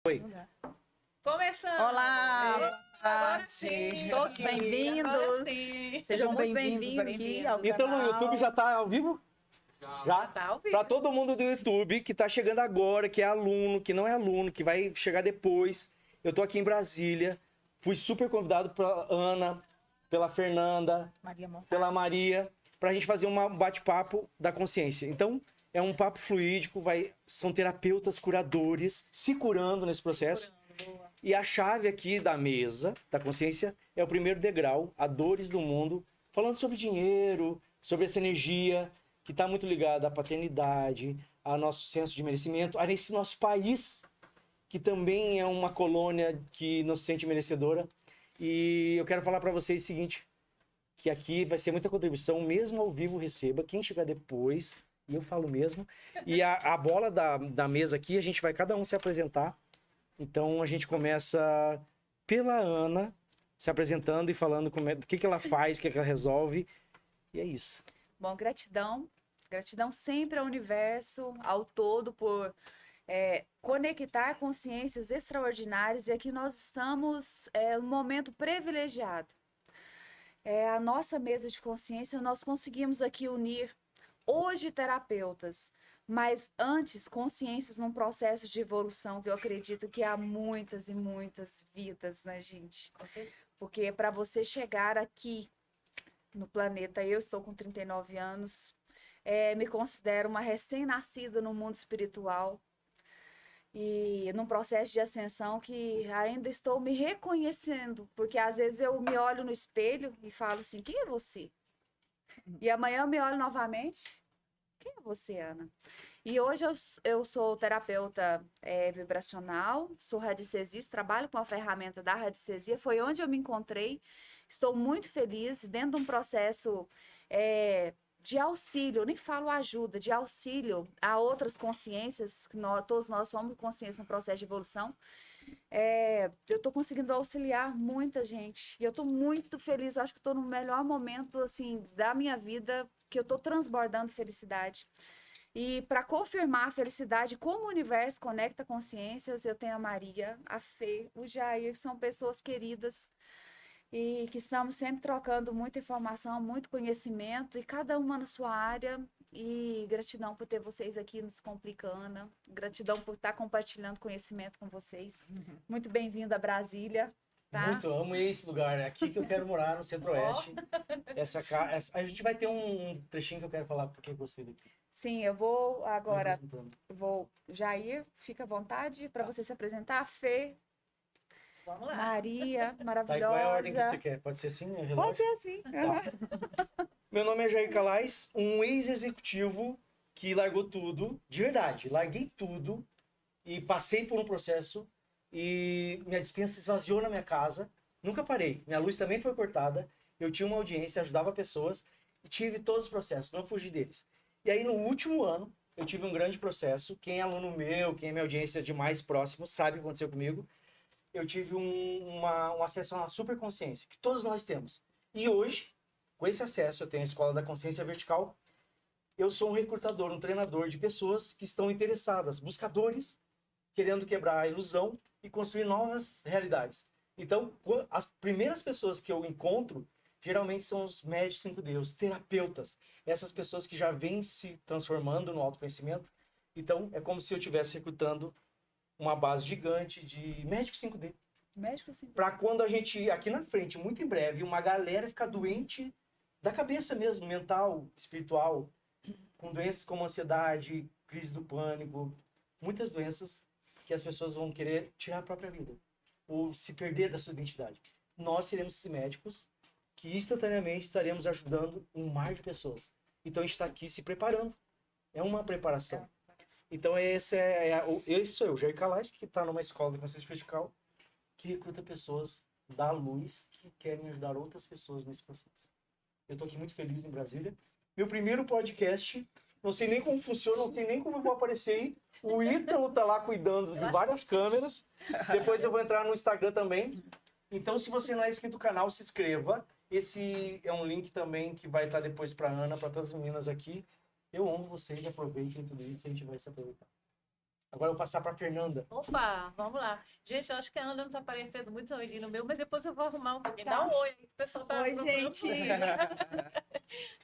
Oi. Começando! Olá! Agora sim! Todos bem-vindos! Agora sim! Sejam muito bem-vindos aqui ao Então no canal. YouTube já tá ao vivo? Já? Tá ao vivo. Pra todo mundo do YouTube que tá chegando agora, que é aluno, que não é aluno, que vai chegar depois. Eu tô aqui em Brasília. Fui super convidado pela Ana, pela Fernanda, pela Maria, pra gente fazer um bate-papo da consciência. Então, é um papo fluídico, são terapeutas curadores se curando nesse processo. E a chave aqui da mesa, da consciência, é o primeiro degrau, a dores do mundo, falando sobre dinheiro, sobre essa energia que está muito ligada à paternidade, ao nosso senso de merecimento, a esse nosso país, que também é uma colônia que não se sente merecedora. E eu quero falar para vocês o seguinte, que aqui vai ser muita contribuição, mesmo ao vivo receba, quem chegar depois, e eu falo mesmo, e a bola da mesa aqui, a gente vai cada um se apresentar. Então a gente começa pela Ana, se apresentando e falando o que ela faz, o que ela resolve. E é isso. Bom, gratidão. Gratidão sempre ao universo, ao todo, por conectar consciências extraordinárias. E aqui nós estamos num momento privilegiado. A nossa mesa de consciência, nós conseguimos aqui unir hoje terapeutas, mas antes consciências num processo de evolução que eu acredito que há muitas e muitas vidas, né, gente? Porque para você chegar aqui no planeta, eu estou com 39 anos, me considero uma recém-nascida no mundo espiritual e num processo de ascensão que ainda estou me reconhecendo, porque às vezes eu me olho no espelho e falo assim, quem é você? E amanhã eu me olho novamente, quem é você, Ana? E hoje eu sou terapeuta vibracional, sou radicesista, trabalho com a ferramenta da radicessia, foi onde eu me encontrei. Estou muito feliz dentro de um processo de auxílio, eu nem falo ajuda, de auxílio a outras consciências, que todos nós somos consciência no processo de evolução. Eu estou conseguindo auxiliar muita gente e eu estou muito feliz, eu acho que estou no melhor momento assim da minha vida, que eu estou transbordando felicidade. E para confirmar a felicidade, como o universo conecta consciências, eu tenho a Maria, a Fê, o Jair, que são pessoas queridas e que estamos sempre trocando muita informação, muito conhecimento, e cada uma na sua área. E gratidão por ter vocês aqui nos Complicando, gratidão por estar compartilhando conhecimento com vocês. Muito bem-vindo a Brasília. Tá? Muito, amo esse lugar. É aqui que eu quero morar, no Centro-Oeste. A gente vai ter um trechinho que eu quero falar porque eu gostei daqui. Sim, eu vou agora. Jair, fica à vontade para você se apresentar. Fê. Vamos lá. Maria, maravilhosa. Tá, e qual é a ordem que você quer? Pode ser assim? Pode ser assim. Tá. Meu nome é Jair Calais, um ex-executivo que largou tudo, de verdade, larguei tudo e passei por um processo e minha despensa esvaziou na minha casa, nunca parei, minha luz também foi cortada, eu tinha uma audiência, ajudava pessoas e tive todos os processos, não fugi deles. E aí no último ano, eu tive um grande processo, quem é aluno meu, quem é minha audiência de mais próximo, sabe o que aconteceu comigo, eu tive um acesso a uma superconsciência, que todos nós temos. E hoje, com esse acesso, eu tenho a Escola da Consciência Vertical, eu sou um recrutador, um treinador de pessoas que estão interessadas, buscadores, querendo quebrar a ilusão e construir novas realidades. Então, as primeiras pessoas que eu encontro, geralmente são os médicos 5D, os terapeutas. Essas pessoas que já vêm se transformando no autoconhecimento. Então, é como se eu estivesse recrutando uma base gigante de médicos 5D. Médico 5D. Para quando a gente, aqui na frente, muito em breve, uma galera ficar doente da cabeça mesmo, mental, espiritual, com doenças como ansiedade, crise do pânico, muitas doenças que as pessoas vão querer tirar a própria vida, ou se perder da sua identidade. Nós seremos esses médicos que instantaneamente estaremos ajudando um mar de pessoas. Então a gente está aqui se preparando. É uma preparação. Então esse sou eu, Jair Calais, que está numa escola de consciência vertical, que recruta pessoas da luz que querem ajudar outras pessoas nesse processo. Eu estou aqui muito feliz em Brasília. Meu primeiro podcast, não sei nem como funciona, não sei nem como eu vou aparecer aí. O Ítalo tá lá cuidando de várias câmeras. Depois eu vou entrar no Instagram também. Então, se você não é inscrito no canal, se inscreva. Esse é um link também que vai estar depois para Ana, para todas as meninas aqui. Eu amo vocês, aproveitem tudo isso, a gente vai se aproveitar. Agora eu vou passar pra Fernanda. Opa, vamos lá. Gente, eu acho que a Ana não tá aparecendo muito ali no meu, mas depois eu vou arrumar um pouquinho. Dá um oi aí, o pessoal tá Oi, procurando. gente.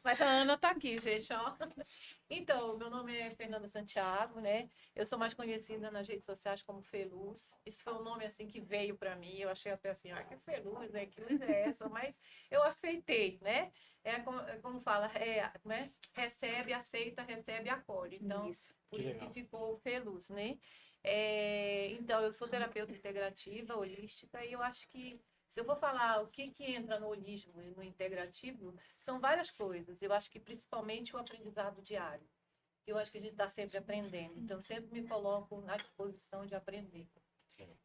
Mas a Ana tá aqui, gente, ó. Então, meu nome é Fernanda Santiago, né? Eu sou mais conhecida nas redes sociais como Feluz. Esse foi um nome, assim, que veio para mim. Eu achei até assim, que Feluz, né? Que luz é essa? Mas eu aceitei, né? É como fala, né? Recebe, aceita, recebe, acolhe. Então, Isso. por Que isso que legal. ficou Feluz, né? Então, eu sou terapeuta integrativa, holística, e eu acho que se eu for falar o que entra no holismo e no integrativo, são várias coisas. Eu acho que principalmente o aprendizado diário. Eu acho que a gente está sempre aprendendo. Então, eu sempre me coloco à disposição de aprender.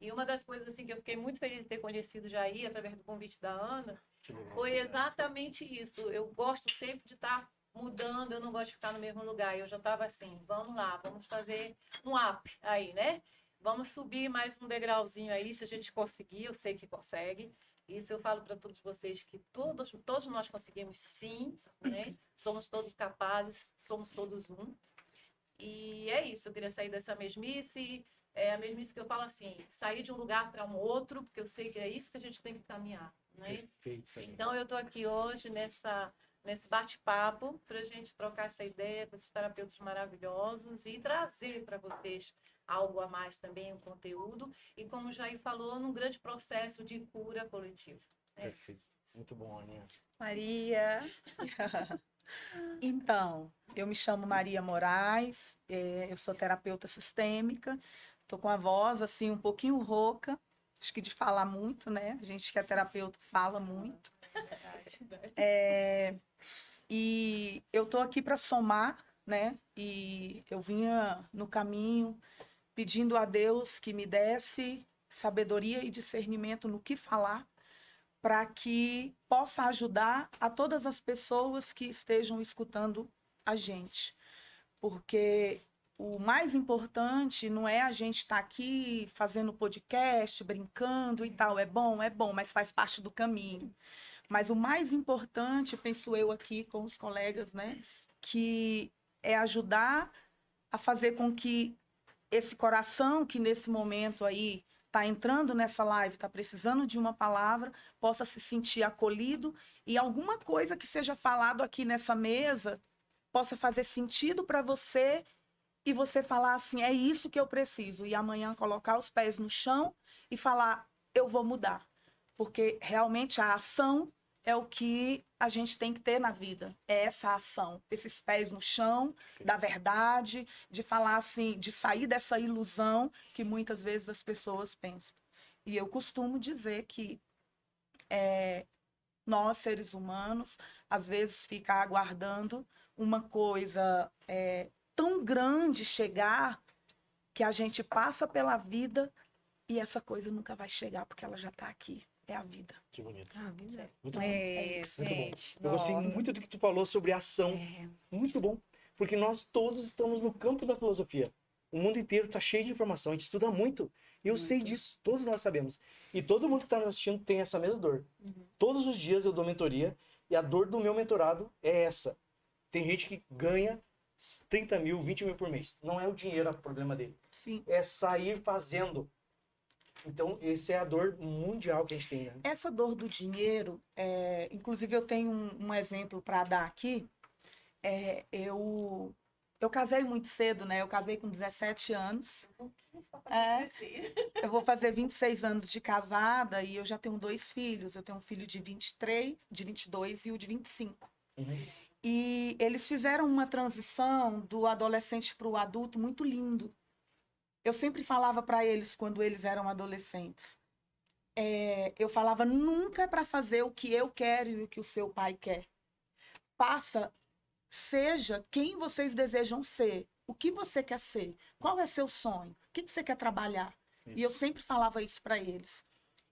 E uma das coisas assim que eu fiquei muito feliz de ter conhecido Jair, através do convite da Ana, Que legal. foi exatamente isso. Eu gosto sempre de estar mudando, eu não gosto de ficar no mesmo lugar. Eu já estava assim, vamos lá, vamos fazer um up aí, né? Vamos subir mais um degrauzinho aí, se a gente conseguir, eu sei que consegue. Isso eu falo para todos vocês que todos nós conseguimos sim, né? Somos todos capazes, somos todos um. E é isso, eu queria sair dessa mesmice, a mesmice que eu falo assim, sair de um lugar para um outro, porque eu sei que é isso que a gente tem que caminhar, né? Perfeito, Fernanda. Então, eu estou aqui hoje nesse bate-papo para a gente trocar essa ideia com esses terapeutas maravilhosos e trazer para vocês algo a mais também, um conteúdo. E como o Jair falou, num grande processo de cura coletiva. Perfeito. Muito bom, Aninha. Maria. Então, eu me chamo Maria Moraes, eu sou terapeuta sistêmica, estou com a voz assim um pouquinho rouca, acho que de falar muito, né? A gente que é terapeuta fala muito. E eu estou aqui para somar, né? E eu vinha no caminho pedindo a Deus que me desse sabedoria e discernimento no que falar, para que possa ajudar a todas as pessoas que estejam escutando a gente. Porque o mais importante não é a gente estar aqui fazendo podcast, brincando e tal. É bom, mas faz parte do caminho. Mas o mais importante, penso eu aqui com os colegas, né, que é ajudar a fazer com que esse coração que nesse momento aí está entrando nessa live, está precisando de uma palavra, possa se sentir acolhido e alguma coisa que seja falado aqui nessa mesa possa fazer sentido para você e você falar assim, é isso que eu preciso. E amanhã colocar os pés no chão e falar, eu vou mudar. Porque realmente a ação é o que a gente tem que ter na vida. É essa ação, esses pés no chão, da verdade, de falar assim, de sair dessa ilusão que muitas vezes as pessoas pensam. E eu costumo dizer que nós, seres humanos, às vezes fica aguardando uma coisa tão grande chegar que a gente passa pela vida e essa coisa nunca vai chegar porque ela já está aqui. É a vida. Que bonito. Ah, vida. Muito bom. Isso. Muito bom. Gente, Eu gostei nossa. muito do que tu falou sobre ação. Muito bom. Porque nós todos estamos no campo da filosofia. O mundo inteiro está cheio de informação. A gente estuda muito. E eu sei disso. Todos nós sabemos. E todo mundo que está nos assistindo tem essa mesma dor. Todos os dias eu dou mentoria. E a dor do meu mentorado é essa. Tem gente que ganha 30 mil, 20 mil por mês. Não é o dinheiro o problema dele. Sim. É sair fazendo. Então, essa é a dor mundial que a gente tem, né? Essa dor do dinheiro, inclusive eu tenho um exemplo para dar aqui. Eu casei muito cedo, né? Eu casei com 17 anos. Eu vou fazer 26 anos de casada e eu já tenho 2 filhos. Eu tenho um filho de 23, de 22 e o de 25. E eles fizeram uma transição do adolescente para o adulto muito lindo. Eu sempre falava para eles quando eles eram adolescentes. Eu falava, nunca é para fazer o que eu quero e o que o seu pai quer. Seja quem vocês desejam ser. O que você quer ser? Qual é seu sonho? O que você quer trabalhar? E eu sempre falava isso para eles.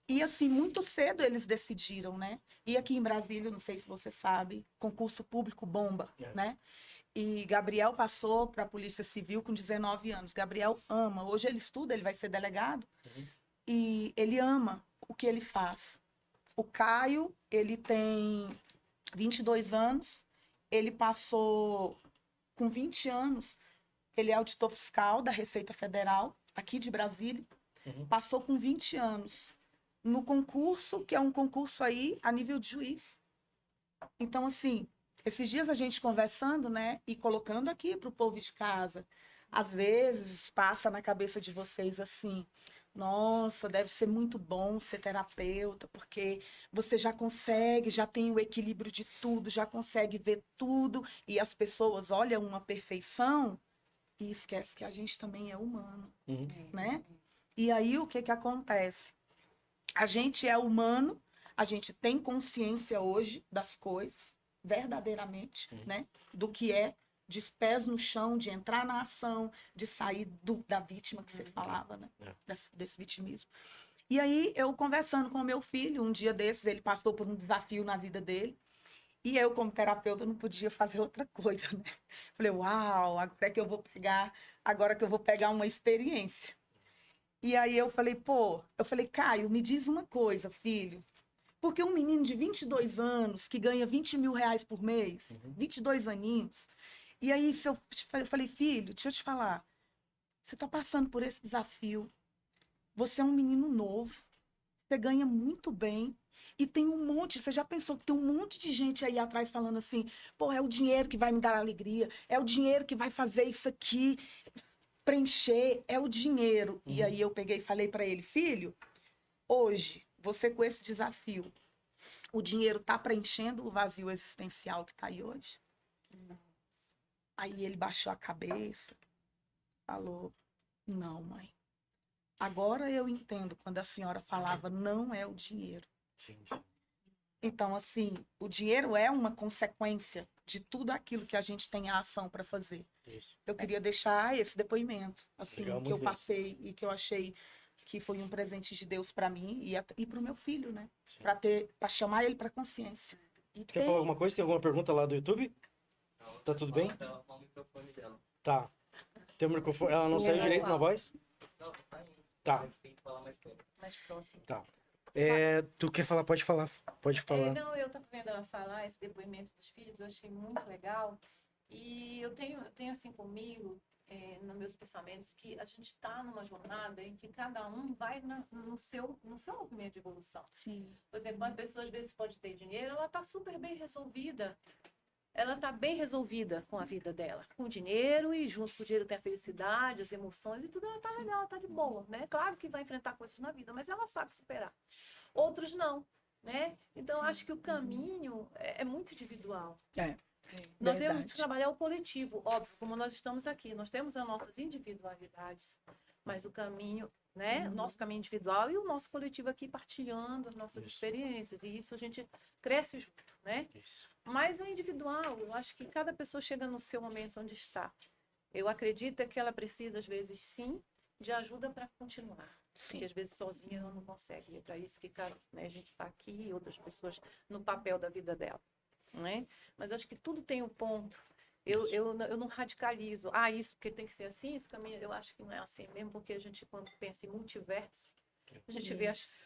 E assim, muito cedo eles decidiram, né? E aqui em Brasília, não sei se você sabe, concurso público bomba, né? E Gabriel passou para a Polícia Civil com 19 anos. Gabriel ama. Hoje ele estuda, ele vai ser delegado. E ele ama o que ele faz. O Caio, ele tem 22 anos. Ele passou com 20 anos Ele é auditor fiscal da Receita Federal, aqui de Brasília. Passou com 20 anos no concurso, que é um concurso aí a nível de juiz. Então, assim, esses dias a gente conversando, né, e colocando aqui para o povo de casa, às vezes passa na cabeça de vocês assim, nossa, deve ser muito bom ser terapeuta, porque você já consegue, já tem o equilíbrio de tudo, já consegue ver tudo, e as pessoas olham uma perfeição e esquece que a gente também é humano, né? E aí o que que acontece? A gente é humano, a gente tem consciência hoje das coisas, verdadeiramente, né? Do que é, de pés no chão, de entrar na ação, de sair da vítima que você falava, né? Desse vitimismo. E aí, eu conversando com o meu filho, um dia desses, ele passou por um desafio na vida dele, e eu, como terapeuta, não podia fazer outra coisa, né? Falei, uau, agora que eu vou pegar uma experiência. E aí eu falei, Caio, me diz uma coisa, filho. Porque um menino de 22 anos, que ganha 20 mil reais por mês, 22 aninhos, e aí eu falei, filho, deixa eu te falar, você está passando por esse desafio, você é um menino novo, você ganha muito bem, e tem um monte, você já pensou que tem um monte de gente aí atrás falando assim, pô, é o dinheiro que vai me dar alegria, é o dinheiro que vai fazer isso aqui, preencher, é o dinheiro. E aí eu peguei e falei para ele, filho, hoje, você com esse desafio, o dinheiro está preenchendo o vazio existencial que está aí hoje? Aí ele baixou a cabeça, falou, não, mãe. Agora eu entendo quando a senhora falava, não é o dinheiro. Sim. Então, assim, o dinheiro é uma consequência de tudo aquilo que a gente tem a ação para fazer. Isso. Eu queria deixar esse depoimento, assim, Legal, que eu muito bem. passei e que eu achei que foi um presente de Deus para mim e para o meu filho, né? Sim. Para chamar ele para consciência. E Quer falar alguma coisa? Tem alguma pergunta lá do YouTube? Tá tudo bem? Ela fala o microfone dela. Tá. Tem o microfone. Ela não saiu direito na voz? Não, tá saindo. Tá. Tem que falar mais perto. Mais próximo. Tá. Tu quer falar? Pode falar. Pode falar. Não, eu estava vendo ela falar esse depoimento dos filhos, eu achei muito legal. E eu tenho assim comigo, nos meus pensamentos, que a gente está numa jornada em que cada um vai no seu movimento de evolução. Sim. Por exemplo, uma pessoa às vezes pode ter dinheiro, ela está super bem resolvida. Ela está bem resolvida com a vida dela, com o dinheiro, e junto com o dinheiro tem a felicidade, as emoções e tudo, ela está legal, ela está de boa, né? Claro que vai enfrentar coisas na vida, mas ela sabe superar. Outros não, né? Então, eu acho que o caminho é muito individual. Nós temos que trabalhar o coletivo, óbvio, como nós estamos aqui. Nós temos as nossas individualidades, mas o caminho, né? O nosso caminho individual e o nosso coletivo aqui partilhando as nossas experiências. E isso a gente cresce junto, né? Isso. Mas é individual. Eu acho que cada pessoa chega no seu momento onde está. Eu acredito que ela precisa, às vezes, sim, de ajuda para continuar. Porque às vezes sozinha ela não consegue. É para isso que né, a gente está aqui e outras pessoas no papel da vida dela. Né? Mas acho que tudo tem um ponto. Eu não radicalizo. Isso porque tem que ser assim, esse caminho. Eu acho que não é assim mesmo, porque a gente, quando pensa em multiverso, a gente vê as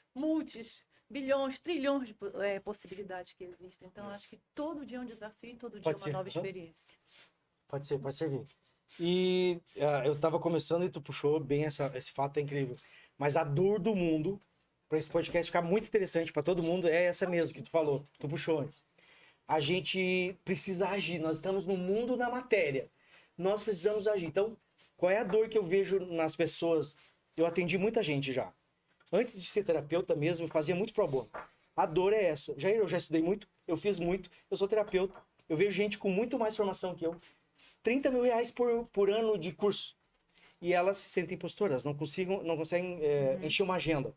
bilhões, trilhões de possibilidades que existem. Então, acho que todo dia é um desafio, todo dia é uma nova experiência. Pode servir. E eu tava começando e tu puxou bem esse fato, é incrível. Mas a dor do mundo, para esse podcast ficar muito interessante para todo mundo, é essa mesmo que tu falou, tu puxou antes. A gente precisa agir, nós estamos no mundo da matéria, nós precisamos agir. Então, qual é a dor que eu vejo nas pessoas? Eu atendi muita gente já. Antes de ser terapeuta mesmo, eu fazia muito pro bono. A dor é essa. Eu já estudei muito, eu fiz muito, eu sou terapeuta, eu vejo gente com muito mais formação que eu. 30 mil reais por ano de curso. E elas se sentem impostoras, não conseguem encher uma agenda.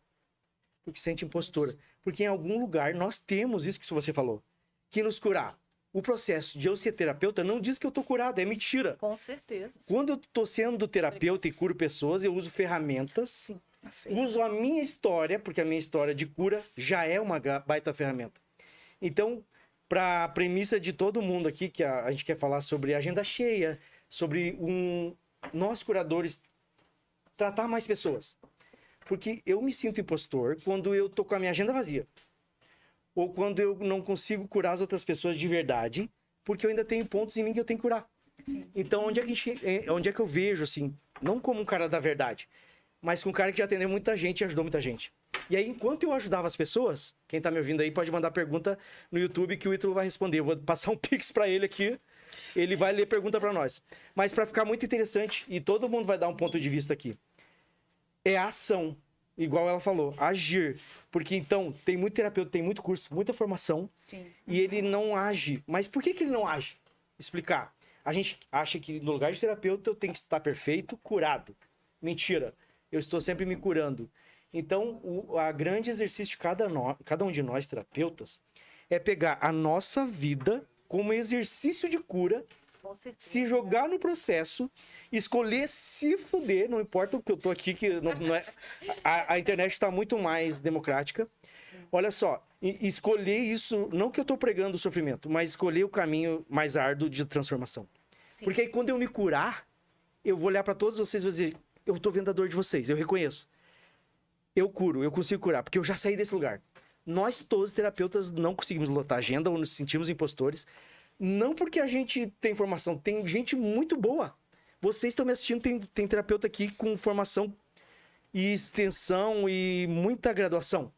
Porque se sente impostora. Porque em algum lugar nós temos isso que você falou. Que nos curar. O processo de eu ser terapeuta não diz que eu tô curado, é mentira. Com certeza. Quando eu tô sendo terapeuta e curo pessoas, eu uso ferramentas, uso a minha história, porque a minha história de cura já é uma baita ferramenta. Então, para a premissa de todo mundo aqui, que a gente quer falar sobre agenda cheia, sobre nós curadores tratar mais pessoas. Porque eu me sinto impostor quando eu tô com a minha agenda vazia. Ou quando eu não consigo curar as outras pessoas de verdade, porque eu ainda tenho pontos em mim que eu tenho que curar. Sim. Então, onde é que eu vejo, assim, não como um cara da verdade, mas com um cara que já atendeu muita gente e ajudou muita gente. E aí, enquanto eu ajudava as pessoas, quem tá me ouvindo aí pode mandar pergunta no YouTube que o Ítalo vai responder. Eu vou passar um pix pra ele aqui, ele vai ler pergunta pra nós. Mas pra ficar muito interessante, e todo mundo vai dar um ponto de vista aqui, é a ação, igual ela falou, agir. Porque, então, tem muito terapeuta, tem muito curso, muita formação, Sim. e ele não age. Mas por que ele não age? Explicar. A gente acha que no lugar de terapeuta eu tenho que estar perfeito, curado. Mentira. Eu estou sempre me curando. Então, a grande exercício de cada um de nós, terapeutas, é pegar a nossa vida como exercício de cura, Com certeza. se jogar no processo, escolher se fuder, não importa o que eu tô aqui, que não é... A internet está muito mais democrática. Olha só, escolher isso, não que eu tô pregando o sofrimento, mas escolher o caminho mais árduo de transformação. Sim. Porque aí quando eu me curar, eu vou olhar para todos vocês e vou dizer, eu tô vendo a dor de vocês, eu reconheço. Eu curo, eu consigo curar, porque eu já saí desse lugar. Nós todos, terapeutas, não conseguimos lotar a agenda ou nos sentimos impostores. Não porque a gente tem formação, tem gente muito boa. Vocês estão me assistindo, tem terapeuta aqui com formação e extensão e muita graduação.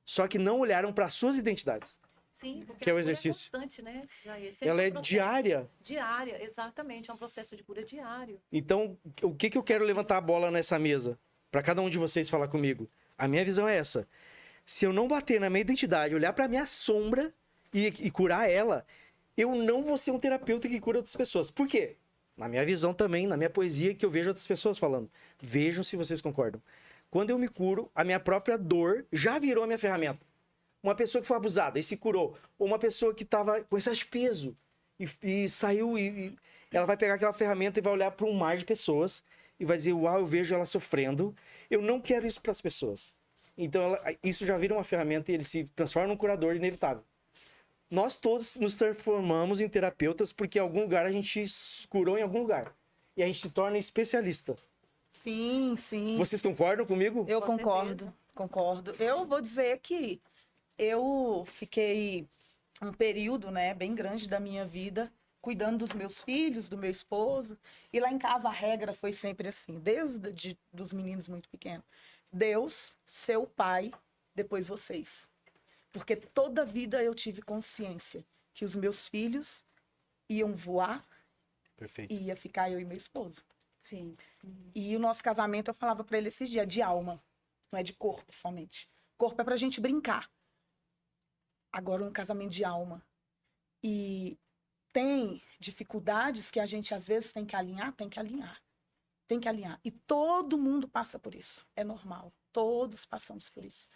Só que não olharam para suas identidades. Sim, porque Que é o a cura exercício. constante, né, Jair? Sempre Ela um é processo. diária. Diária, exatamente. É um processo de cura diário. Então, o que eu quero levantar a bola nessa mesa? Para cada um de vocês falar comigo. A minha visão é essa. Se eu não bater na minha identidade, olhar para minha sombra e curar ela, eu não vou ser um terapeuta que cura outras pessoas. Por quê? Na minha visão também, na minha poesia, que eu vejo outras pessoas falando. Vejam se vocês concordam. Quando eu me curo, a minha própria dor já virou a minha ferramenta. Uma pessoa que foi abusada e se curou, ou uma pessoa que estava com excesso de peso e saiu e ela vai pegar aquela ferramenta e vai olhar para um mar de pessoas e vai dizer, uau, eu vejo ela sofrendo. Eu não quero isso para as pessoas. Então, isso já vira uma ferramenta e ele se transforma num curador inevitável. Nós todos nos transformamos em terapeutas porque em algum lugar a gente curou em algum lugar. E a gente se torna especialista. Sim, sim. Vocês concordam comigo? Eu Com concordo, certeza. concordo. Eu vou dizer que eu fiquei um período, né, bem grande da minha vida cuidando dos meus filhos, do meu esposo. E lá em casa a regra foi sempre assim, desde dos meninos muito pequenos. Deus, seu pai, depois vocês. Porque toda a vida eu tive consciência que os meus filhos iam voar Perfeito. e ia ficar eu e meu esposo. Sim. E o nosso casamento, eu falava pra ele esses dias, de alma, não é de corpo somente. Corpo é pra gente brincar. Agora um casamento de alma. E tem dificuldades que a gente às vezes tem que alinhar, tem que alinhar. Tem que alinhar. E todo mundo passa por isso. É normal. Todos passamos por isso.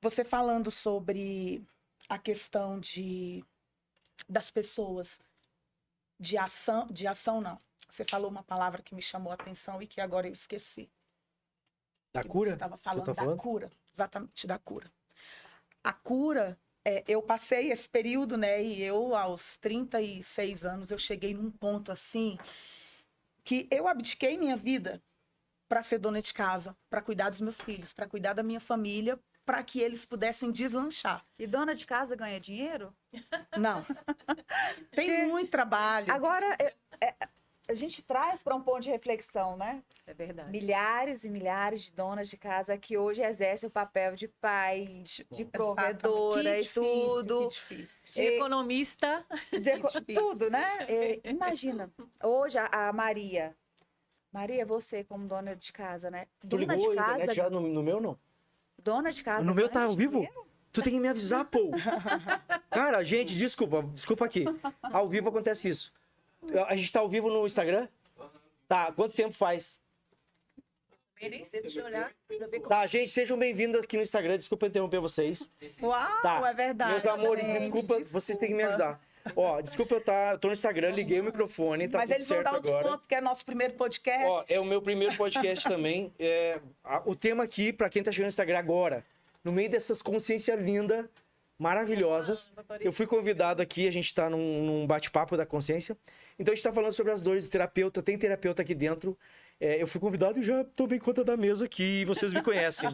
Você falando sobre a questão das pessoas, de ação não. Você falou uma palavra que me chamou a atenção e que agora eu esqueci. Da Que cura? Você estava Você falando tá da falando? cura. Exatamente, da cura. A cura, eu passei esse período, né? E eu, aos 36 anos, eu cheguei num ponto assim que eu abdiquei minha vida para ser dona de casa, para cuidar dos meus filhos, para cuidar da minha família, para que eles pudessem deslanchar. E dona de casa ganha dinheiro? Não. Tem muito trabalho. Agora, a gente traz para um ponto de reflexão, né? É verdade. Milhares e milhares de donas de casa que hoje exercem o papel de pai, de provedora Que e difícil, tudo. que difícil. De economista. Tudo, né? Imagina, hoje a Maria. Maria, você como dona de casa, né? Tu Dona ligou de a internet casa, já no meu, não? dona de casa. No meu ganha tá ao vivo? dinheiro? Tu tem que me avisar, pô. Cara, gente, desculpa aqui. Ao vivo acontece isso. A gente tá ao vivo no Instagram? Tá, quanto tempo faz? Nem sei, deixa eu olhar. Pra ver como... Tá, gente, sejam bem-vindos aqui no Instagram. Desculpa interromper vocês. Uau, Tá. é verdade. Meus amores, gente, desculpa, vocês têm que me ajudar. Ó, desculpa eu tô no Instagram, liguei o microfone, tá Mas tudo eles vão certo dar um agora. desconto, porque é nosso primeiro podcast. Ó, é o meu primeiro podcast também. O tema aqui, pra quem tá chegando no Instagram agora, no meio dessas consciências lindas, maravilhosas, eu fui convidado aqui, a gente tá num bate-papo da consciência. Então a gente tá falando sobre as dores do terapeuta, tem terapeuta aqui dentro. Eu fui convidado e já tomei conta da mesa aqui, e vocês me conhecem.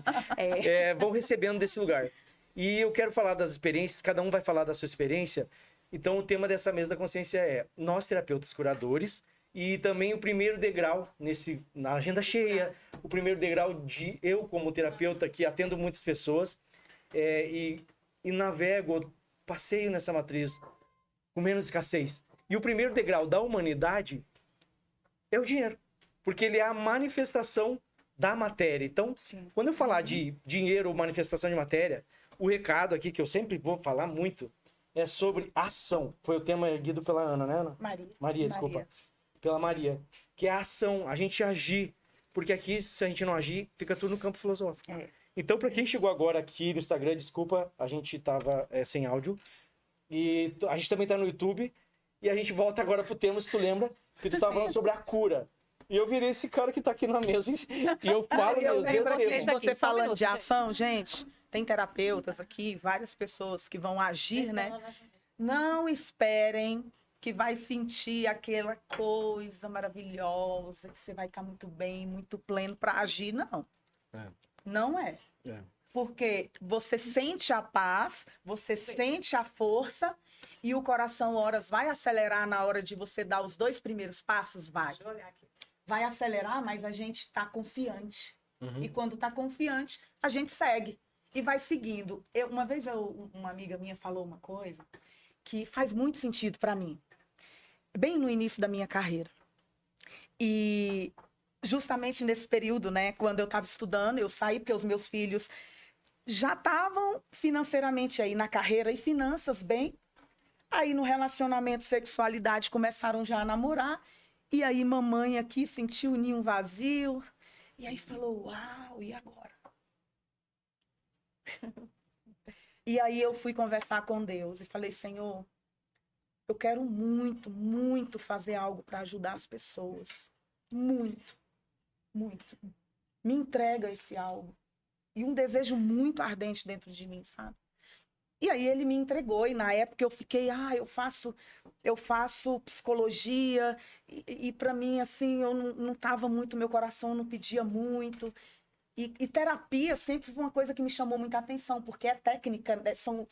Vão recebendo desse lugar. E eu quero falar das experiências, cada um vai falar da sua experiência, Então, o tema dessa mesa da consciência é nós, terapeutas curadores, e também o primeiro degrau na agenda cheia, o primeiro degrau de eu como terapeuta que atendo muitas pessoas e navego, passeio nessa matriz com menos escassez. E o primeiro degrau da humanidade é o dinheiro, porque ele é a manifestação da matéria. Então, Sim. quando eu falar de dinheiro ou manifestação de matéria, o recado aqui que eu sempre vou falar muito é sobre ação. Foi o tema erguido pela Ana, né, Ana? Maria, desculpa. Pela Maria. Que é a ação, a gente agir. Porque aqui, se a gente não agir, fica tudo no campo filosófico. É. Então, para quem chegou agora aqui no Instagram, desculpa, a gente tava sem áudio. E a gente também tá no YouTube. E a gente volta agora pro tema, se tu lembra, que tu tava falando sobre a cura. E eu virei esse cara que tá aqui na mesa e eu falo Eu mesmo. lembro mesmo. assim, Aqui, você só um falando minuto, de gente. ação, gente, tem terapeutas aqui, várias pessoas que vão agir, né? Não esperem que vai sentir aquela coisa maravilhosa, que você vai estar muito bem, muito pleno para agir, não. É. Não é. É. Porque você sente a paz, você sente a força e o coração, horas, vai acelerar na hora de você dar os 2 primeiros passos? Vai. Deixa eu olhar aqui. Vai acelerar, mas a gente está confiante. Uhum. E quando está confiante, a gente segue e vai seguindo. Uma vez uma amiga minha falou uma coisa que faz muito sentido para mim. Bem no início da minha carreira. E justamente nesse período, né, quando eu estava estudando, eu saí porque os meus filhos já estavam financeiramente aí na carreira e finanças bem. Aí no relacionamento, sexualidade, começaram já a namorar. E aí mamãe aqui sentiu o ninho vazio. E aí falou, uau, e agora? E aí eu fui conversar com Deus e falei, Senhor, eu quero muito, muito fazer algo para ajudar as pessoas. Muito, muito. Me entrega esse algo. E um desejo muito ardente dentro de mim, sabe? E aí ele me entregou, e na época eu fiquei, eu faço psicologia, e para mim, assim, eu não tava muito, meu coração não pedia muito. E terapia sempre foi uma coisa que me chamou muita atenção, porque é técnica, né? São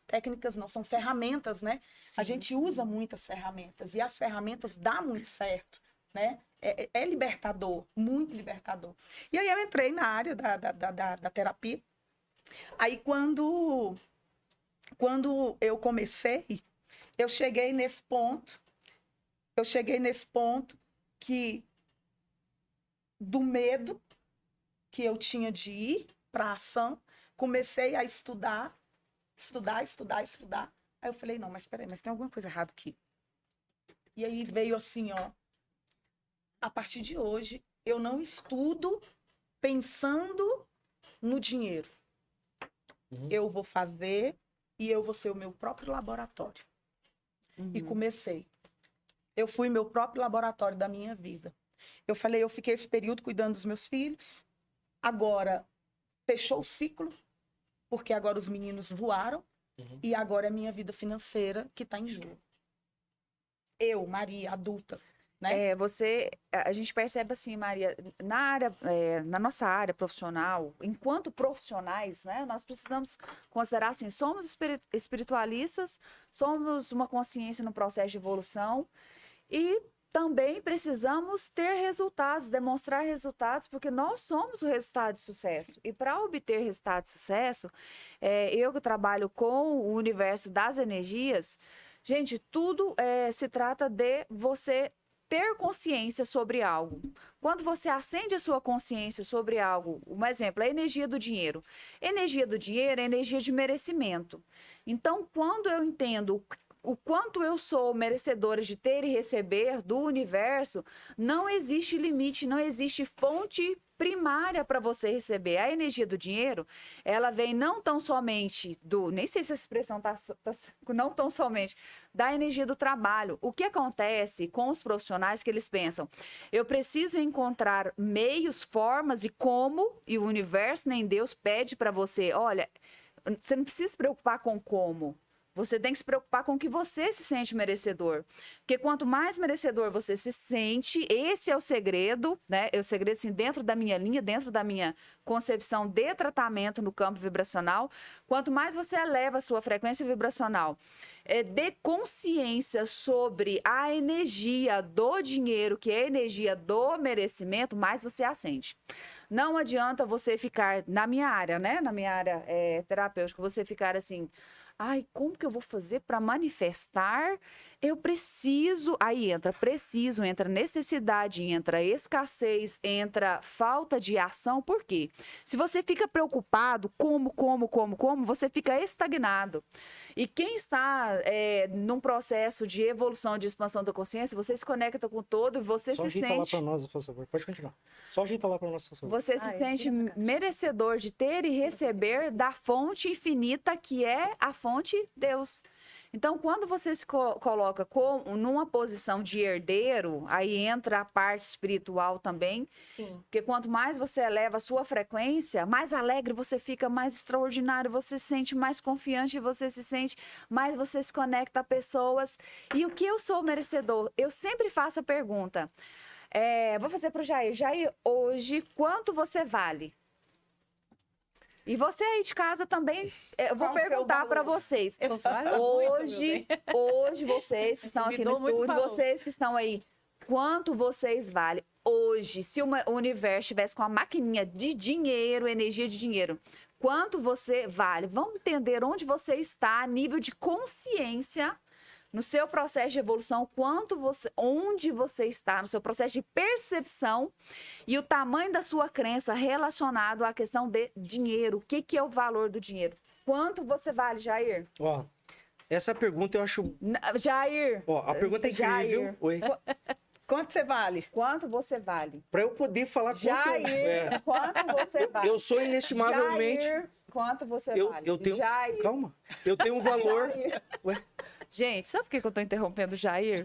técnicas, não, são ferramentas, né? Sim. A gente usa muitas ferramentas, e as ferramentas dão muito certo, né? É libertador, muito libertador. E aí eu entrei na área da terapia. Aí quando eu comecei, eu cheguei nesse ponto que do medo que eu tinha de ir para a ação, comecei a estudar. Aí eu falei, não, mas peraí, mas tem alguma coisa errada aqui. E aí veio assim, ó, a partir de hoje, eu não estudo pensando no dinheiro. Uhum. Eu vou fazer e eu vou ser o meu próprio laboratório. E comecei. Eu fui meu próprio laboratório da minha vida. Eu falei, eu fiquei esse período cuidando dos meus filhos. Agora, fechou o ciclo, porque agora os meninos voaram. Uhum. E agora é minha vida financeira que está em jogo. Eu, Maria, adulta, né? A gente percebe assim, Maria, na nossa área profissional, enquanto profissionais, né, nós precisamos considerar assim, somos espiritualistas, somos uma consciência no processo de evolução e também precisamos ter resultados, demonstrar resultados, porque nós somos o resultado de sucesso. E para obter resultado de sucesso, eu que trabalho com o universo das energias, gente, tudo se trata de você ter consciência sobre algo. Quando você acende a sua consciência sobre algo, um exemplo, a energia do dinheiro. Energia do dinheiro é energia de merecimento. Então, quando eu entendo o quanto eu sou merecedora de ter e receber do universo, não existe limite, não existe fonte primária para você receber. A energia do dinheiro, ela vem não tão somente nem sei se essa expressão não tão somente da energia do trabalho. O que acontece com os profissionais que eles pensam? Eu preciso encontrar meios, formas e o universo nem Deus pede para você, olha, você não precisa se preocupar com como. Você tem que se preocupar com o que você se sente merecedor. Porque quanto mais merecedor você se sente, esse é o segredo, né? É o segredo, assim, dentro da minha linha, dentro da minha concepção de tratamento no campo vibracional. Quanto mais você eleva a sua frequência vibracional, de consciência sobre a energia do dinheiro, que é a energia do merecimento, mais você ascende. Não adianta você ficar, na minha área, né? Na minha área terapêutica, você ficar assim... Ai, como que eu vou fazer para manifestar? Eu preciso. Aí entra preciso, entra necessidade, entra escassez, entra falta de ação. Por quê? Se você fica preocupado, como, você fica estagnado. E quem está num processo de evolução, de expansão da consciência, você se conecta com o todo e você Só se ajeita lá sente. pra nós, por favor. Pode continuar. Só ajeita lá pra nós, por favor. Você se sente merecedor de ter e receber da fonte infinita que é a fonte Deus. Então, quando você se coloca numa posição de herdeiro, aí entra a parte espiritual também. Sim. Porque quanto mais você eleva a sua frequência, mais alegre você fica, mais extraordinário, você se sente mais confiante, você se sente, mais você se conecta a pessoas. E o que eu sou merecedor? Eu sempre faço a pergunta. Vou fazer para o Jair. Jair, hoje, quanto você vale? E você aí de casa também, eu vou Qual o seu perguntar para valor? vocês. Eu falo muito, meu Hoje, bem. hoje vocês que estão Me aqui no dou muito estúdio, valor. vocês que estão aí, quanto vocês valem? Hoje, se o universo tivesse com a maquininha de dinheiro, energia de dinheiro, quanto você vale? Vamos entender onde você está a nível de consciência no seu processo de evolução, onde você está no seu processo de percepção e o tamanho da sua crença relacionado à questão de dinheiro. O que é o valor do dinheiro? Quanto você vale, Jair? Ó, essa pergunta eu acho... Jair. Ó, a pergunta é incrível. Jair. Oi. Quanto você vale? Quanto você vale? Pra eu poder falar Jair, quanto você vale? Eu sou inestimavelmente... Jair, quanto você vale? Eu tenho... Jair. Calma. Eu tenho um valor... Jair. Ué? Gente, sabe por que eu tô interrompendo o Jair?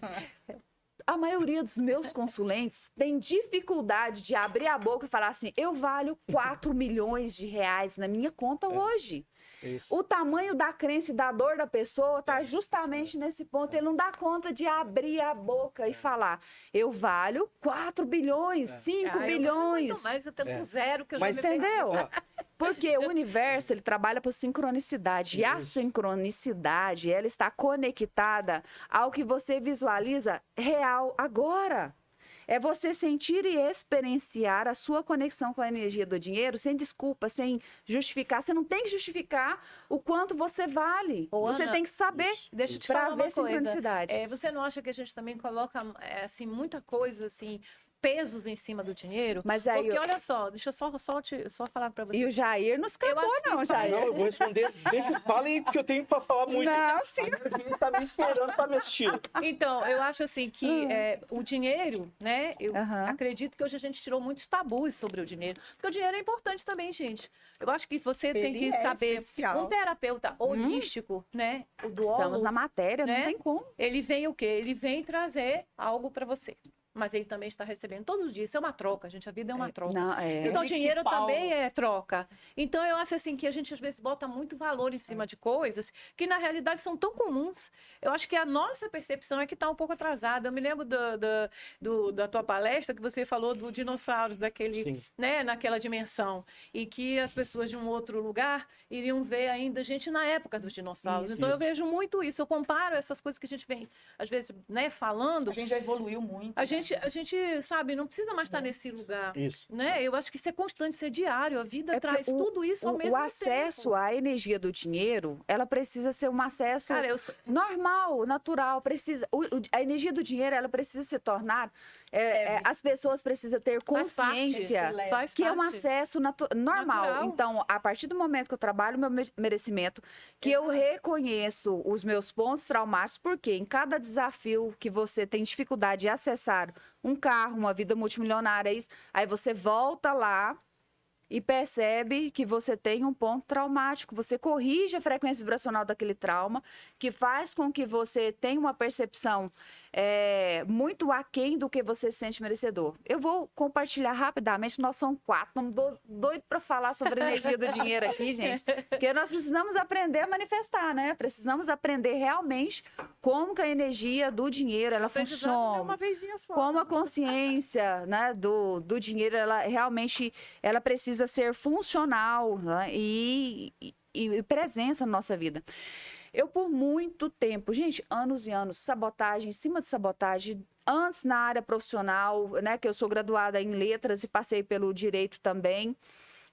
A maioria dos meus consulentes tem dificuldade de abrir a boca e falar assim, eu valho 4 milhões de reais na minha conta hoje. Isso. O tamanho da crença e da dor da pessoa tá justamente nesse ponto. Ele não dá conta de abrir a boca e falar, eu valho 4 bilhões, 5 bilhões. Mas eu tenho zero que eu Mas- já me perdi. Entendeu? Porque o universo, ele trabalha por sincronicidade. E a sincronicidade, ela está conectada ao que você visualiza real agora. É você sentir e experienciar a sua conexão com a energia do dinheiro sem desculpa, sem justificar. Você não tem que justificar o quanto você vale. Ô, Você Ana, tem que saber Deixa eu te para falar uma ver coisa. sincronicidade. Você não acha que a gente também coloca assim muita coisa assim, pesos em cima do dinheiro? Mas aí Porque olha só, deixa eu só falar para você. E o Jair não escapou, acho que não, faz- Jair. Não, eu vou responder. Fala aí, porque eu tenho pra falar muito. Não, sim. A Virgínia tá me esperando pra me assistir. Então, eu acho assim que o dinheiro, né? Eu Aham. acredito que hoje a gente tirou muitos tabus sobre o dinheiro. Porque o dinheiro é importante também, gente. Eu acho que você tem Ele que é saber. essencial. Um terapeuta holístico, né? O do Estamos na Holus, matéria, não né? tem como. Ele vem o quê? Ele vem trazer algo para você. Mas ele também está recebendo todos os dias. Isso é uma troca, gente. A vida é uma troca. Não, Então, o De que dinheiro Paulo? também é troca. Então, eu acho assim que a gente, às vezes, bota muito valor em cima de coisas que, na realidade, são tão comuns. Eu acho que a nossa percepção é que está um pouco atrasada. Eu me lembro da tua palestra que você falou do dinossauros, Sim. né, naquela dimensão. E que as pessoas de um outro lugar iriam ver ainda gente na época dos dinossauros. Isso, então, eu isso. vejo muito isso. Eu comparo essas coisas que a gente vem, às vezes, né, falando. A gente já evoluiu muito. A gente, sabe, não precisa mais estar nesse lugar. Isso. Né? Eu acho que isso é constante, isso é diário. A vida É porque traz tudo isso ao mesmo o acesso tempo. à energia do dinheiro, ela precisa ser um acesso Cara, normal, natural. A energia do dinheiro, ela precisa se tornar. As pessoas precisam ter Faz parte, consciência faz que é um parte. acesso normal. Natural. Então, a partir do momento que eu trabalho o meu merecimento, que eu reconheço os meus pontos traumáticos, porque em cada desafio que você tem dificuldade de acessar um carro, uma vida multimilionária, aí você volta lá e percebe que você tem um ponto traumático. Você corrige a frequência vibracional daquele trauma, que faz com que você tenha uma percepção muito aquém do que você se sente merecedor. Eu vou compartilhar rapidamente, nós somos 4, estamos doidos para falar sobre a energia do dinheiro aqui, gente, porque nós precisamos aprender a manifestar, né? Precisamos aprender realmente como que a energia do dinheiro, ela funciona, uma vezinha só. como a consciência, né, do dinheiro, ela realmente ela precisa ser funcional, né, e presença na nossa vida. Eu, por muito tempo, gente, anos e anos, sabotagem, em cima de sabotagem, antes na área profissional, né, que eu sou graduada em letras e passei pelo direito também.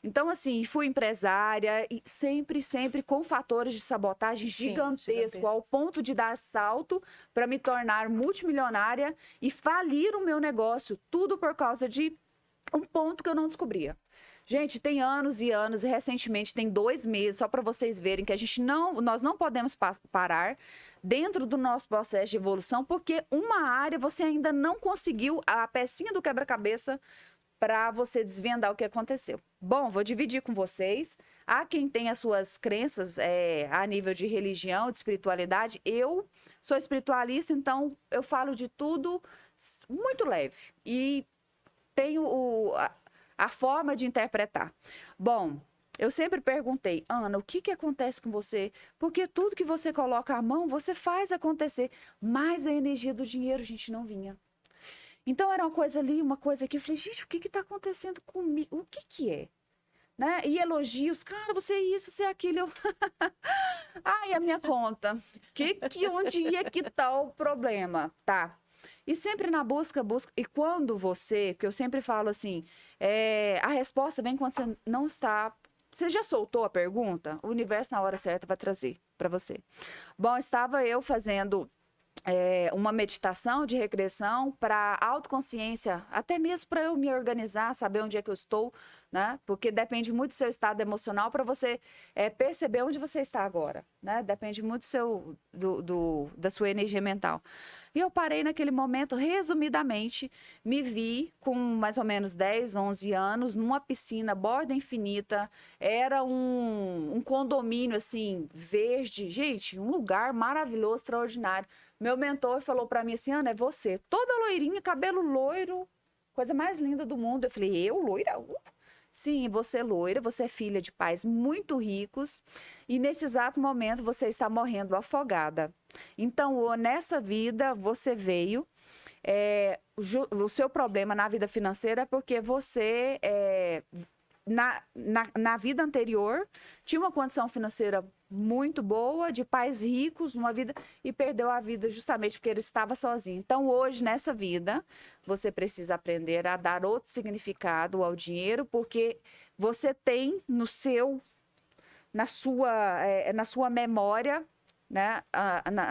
Então, assim, fui empresária e sempre com fatores de sabotagem gigantesco, ao ponto de dar salto para me tornar multimilionária e falir o meu negócio, tudo por causa de um ponto que eu não descobria. Gente, tem anos e anos, e recentemente tem 2 meses, só para vocês verem que nós não podemos parar dentro do nosso processo de evolução, porque uma área você ainda não conseguiu a pecinha do quebra-cabeça para você desvendar o que aconteceu. Bom, vou dividir com vocês. Há quem tem as suas crenças a nível de religião, de espiritualidade. Eu sou espiritualista, então eu falo de tudo muito leve. E tenho a forma de interpretar. Bom, eu sempre perguntei, Ana, o que acontece com você? Porque tudo que você coloca à mão, você faz acontecer. Mas a energia do dinheiro, gente, não vinha. Então, era uma coisa ali, uma coisa aqui. Eu falei, gente, o que está acontecendo comigo? O que é? Né? E elogios, cara, você é isso, você é aquilo. Eu... Ai, a minha conta. Onde é que está o problema? Tá. E sempre na busca. E quando porque eu sempre falo assim, a resposta vem quando você não está... Você já soltou a pergunta? O universo, na hora certa, vai trazer para você. Bom, estava eu fazendo uma meditação de regressão para autoconsciência, até mesmo para eu me organizar, saber onde é que eu estou, né? Porque depende muito do seu estado emocional para você perceber onde você está agora, né? Depende muito da sua energia mental. E eu parei naquele momento, resumidamente, me vi com mais ou menos 10, 11 anos, numa piscina, borda infinita, era um condomínio, assim, verde, gente, um lugar maravilhoso, extraordinário. Meu mentor falou para mim assim, Ana, é você, toda loirinha, cabelo loiro, coisa mais linda do mundo. Eu falei, eu, loira? Sim, você é loira, você é filha de pais muito ricos e nesse exato momento você está morrendo afogada. Então, nessa vida, você veio... o seu problema na vida financeira é porque você, na vida anterior, tinha uma condição financeira muito boa, de pais ricos, uma vida, e perdeu a vida justamente porque ele estava sozinho. Então, hoje, nessa vida, você precisa aprender a dar outro significado ao dinheiro, porque você tem na sua memória, né?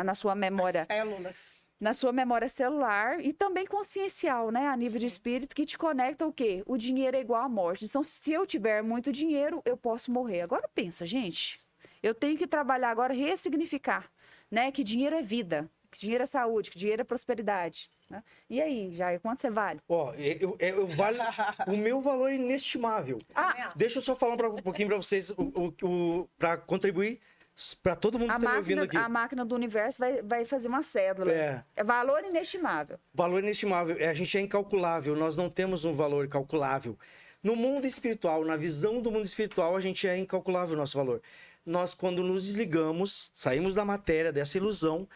Na sua memória... Células. Na sua memória celular e também consciencial, né? A nível de espírito, que te conecta o quê? O dinheiro é igual à morte. Então, se eu tiver muito dinheiro, eu posso morrer. Agora pensa, gente. Eu tenho que trabalhar agora, ressignificar, né? Que dinheiro é vida, que dinheiro é saúde, que dinheiro é prosperidade. Né? E aí, Jair, quanto você vale? Ó, eu vale o meu valor é inestimável. Deixa eu só falar um pouquinho para vocês, para contribuir para todo mundo que está me ouvindo aqui. A máquina do universo vai fazer uma cédula. É valor inestimável. Valor inestimável. A gente é incalculável, nós não temos um valor calculável. No mundo espiritual, na visão do mundo espiritual, a gente é incalculável o nosso valor. Nós, quando nos desligamos, saímos da matéria, dessa ilusão,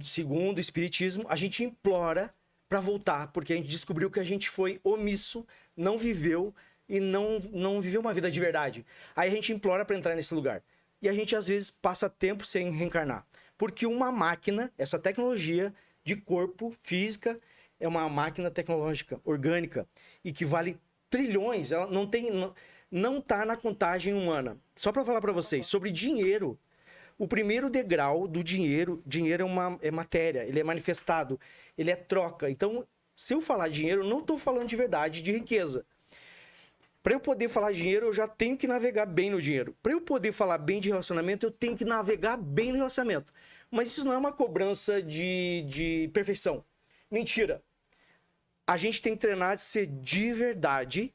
segundo o Espiritismo, a gente implora para voltar, porque a gente descobriu que a gente foi omisso, não viveu e não viveu uma vida de verdade. Aí a gente implora para entrar nesse lugar. E a gente, às vezes, passa tempo sem reencarnar. Porque uma máquina, essa tecnologia de corpo física, é uma máquina tecnológica, orgânica, e que vale trilhões. Ela não está na contagem humana. Só para falar para vocês, sobre dinheiro, o primeiro degrau do dinheiro é matéria, ele é manifestado, ele é troca. Então, se eu falar dinheiro, eu não estou falando de verdade, de riqueza. Para eu poder falar de dinheiro, eu já tenho que navegar bem no dinheiro. Para eu poder falar bem de relacionamento, eu tenho que navegar bem no relacionamento. Mas isso não é uma cobrança de perfeição. Mentira. A gente tem que treinar de ser de verdade,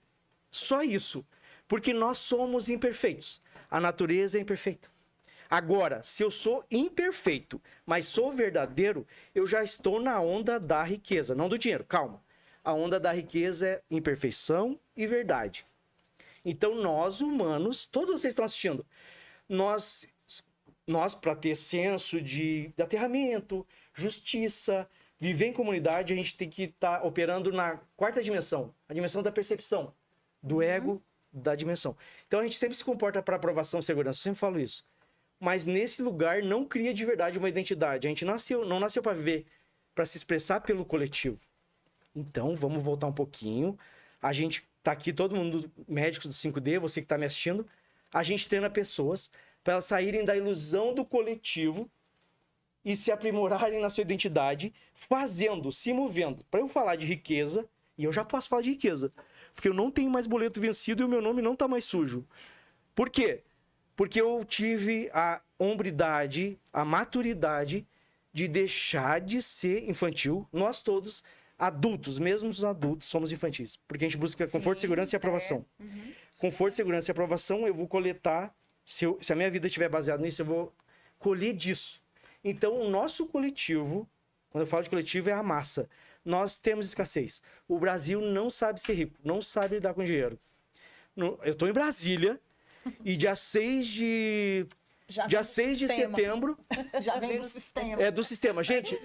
só isso. Porque nós somos imperfeitos. A natureza é imperfeita. Agora, se eu sou imperfeito, mas sou verdadeiro, eu já estou na onda da riqueza, não do dinheiro, calma. A onda da riqueza é imperfeição e verdade. Então, nós humanos, todos vocês estão assistindo, nós para ter senso de aterramento, justiça, viver em comunidade, a gente tem que estar operando na quarta dimensão, a dimensão da percepção, do ego, da dimensão. Então, a gente sempre se comporta para aprovação e segurança, eu sempre falo isso. Mas nesse lugar não cria de verdade uma identidade. A gente não nasceu para viver, para se expressar pelo coletivo. Então, vamos voltar um pouquinho. A gente tá aqui, todo mundo, médicos do 5D, você que está me assistindo. A gente treina pessoas para elas saírem da ilusão do coletivo e se aprimorarem na sua identidade, fazendo, se movendo. Para eu falar de riqueza, e eu já posso falar de riqueza, porque eu não tenho mais boleto vencido e o meu nome não está mais sujo. Por quê? Porque eu tive a hombridade, a maturidade de deixar de ser infantil. Nós todos, adultos, mesmo os adultos, somos infantis. Porque a gente busca conforto, segurança e aprovação. Conforto, segurança e aprovação, eu vou coletar. Se a minha vida estiver baseada nisso, eu vou colher disso. Então, o nosso coletivo, quando eu falo de coletivo, é a massa. Nós temos escassez. O Brasil não sabe ser rico, não sabe lidar com dinheiro. Eu estou em Brasília e dia 6 de setembro... Já vem do sistema. É do sistema. Gente,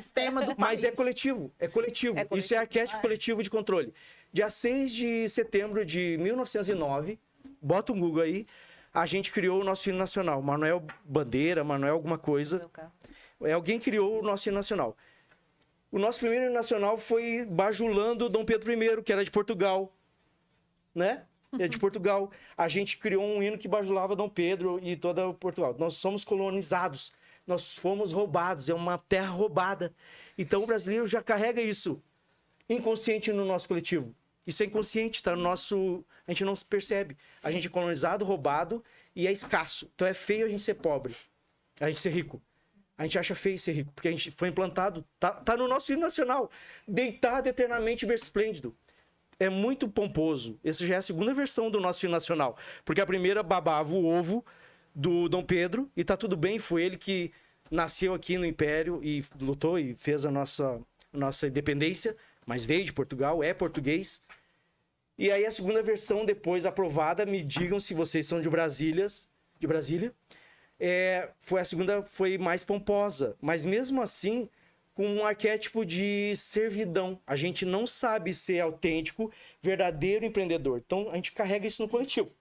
mas é coletivo. É coletivo. Isso é arquétipo coletivo de controle. Dia 6 de setembro de 1909, bota um Google aí, a gente criou o nosso hino nacional. Manuel Bandeira, Manuel alguma coisa. Alguém criou o nosso hino nacional. O nosso primeiro hino nacional foi bajulando Dom Pedro I, que era de Portugal. Né? É de Portugal. A gente criou um hino que bajulava Dom Pedro e toda Portugal. Nós somos colonizados. Nós fomos roubados. É uma terra roubada. Então o brasileiro já carrega isso inconsciente no nosso coletivo. Isso é inconsciente, está no nosso... A gente não se percebe. Sim. A gente é colonizado, roubado e é escasso. Então é feio a gente ser pobre. A gente ser rico. A gente acha feio ser rico, porque a gente foi implantado. Tá no nosso hino nacional. Deitado eternamente berço esplêndido. É muito pomposo. Essa já é a segunda versão do nosso hino nacional. Porque a primeira babava o ovo do Dom Pedro e tá tudo bem. Foi ele que nasceu aqui no Império e lutou e fez a nossa independência. Mas veio de Portugal, é português. E aí a segunda versão, depois aprovada, me digam se vocês são de Brasília. A segunda foi mais pomposa. Mas mesmo assim, com um arquétipo de servidão. A gente não sabe ser autêntico, verdadeiro empreendedor. Então, a gente carrega isso no coletivo.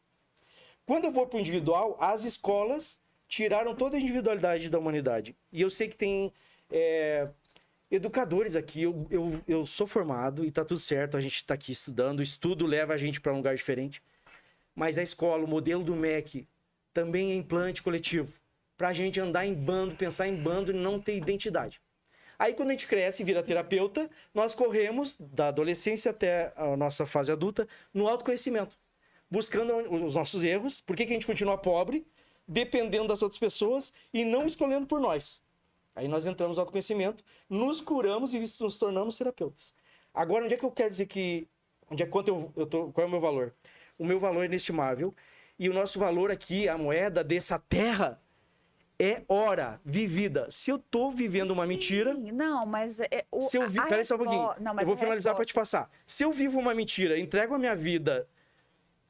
Quando eu vou para o individual, as escolas tiraram toda a individualidade da humanidade. E eu sei que tem... educadores aqui, eu sou formado e tá tudo certo, a gente tá aqui estudando, o estudo leva a gente para um lugar diferente, mas a escola, o modelo do MEC, também é implante coletivo, pra gente andar em bando, pensar em bando e não ter identidade. Aí quando a gente cresce e vira terapeuta, nós corremos da adolescência até a nossa fase adulta no autoconhecimento, buscando os nossos erros, por que a gente continua pobre, dependendo das outras pessoas e não escolhendo por nós. Aí nós entramos no autoconhecimento, nos curamos e nos tornamos terapeutas. Agora, onde é que eu quero dizer que... qual é o meu valor? O meu valor é inestimável. E o nosso valor aqui, a moeda dessa terra, é hora vivida. Se eu tô vivendo uma mentira... Não, mas... Peraí só um pouquinho. Eu vou finalizar para te passar. Se eu vivo uma mentira, entrego a minha vida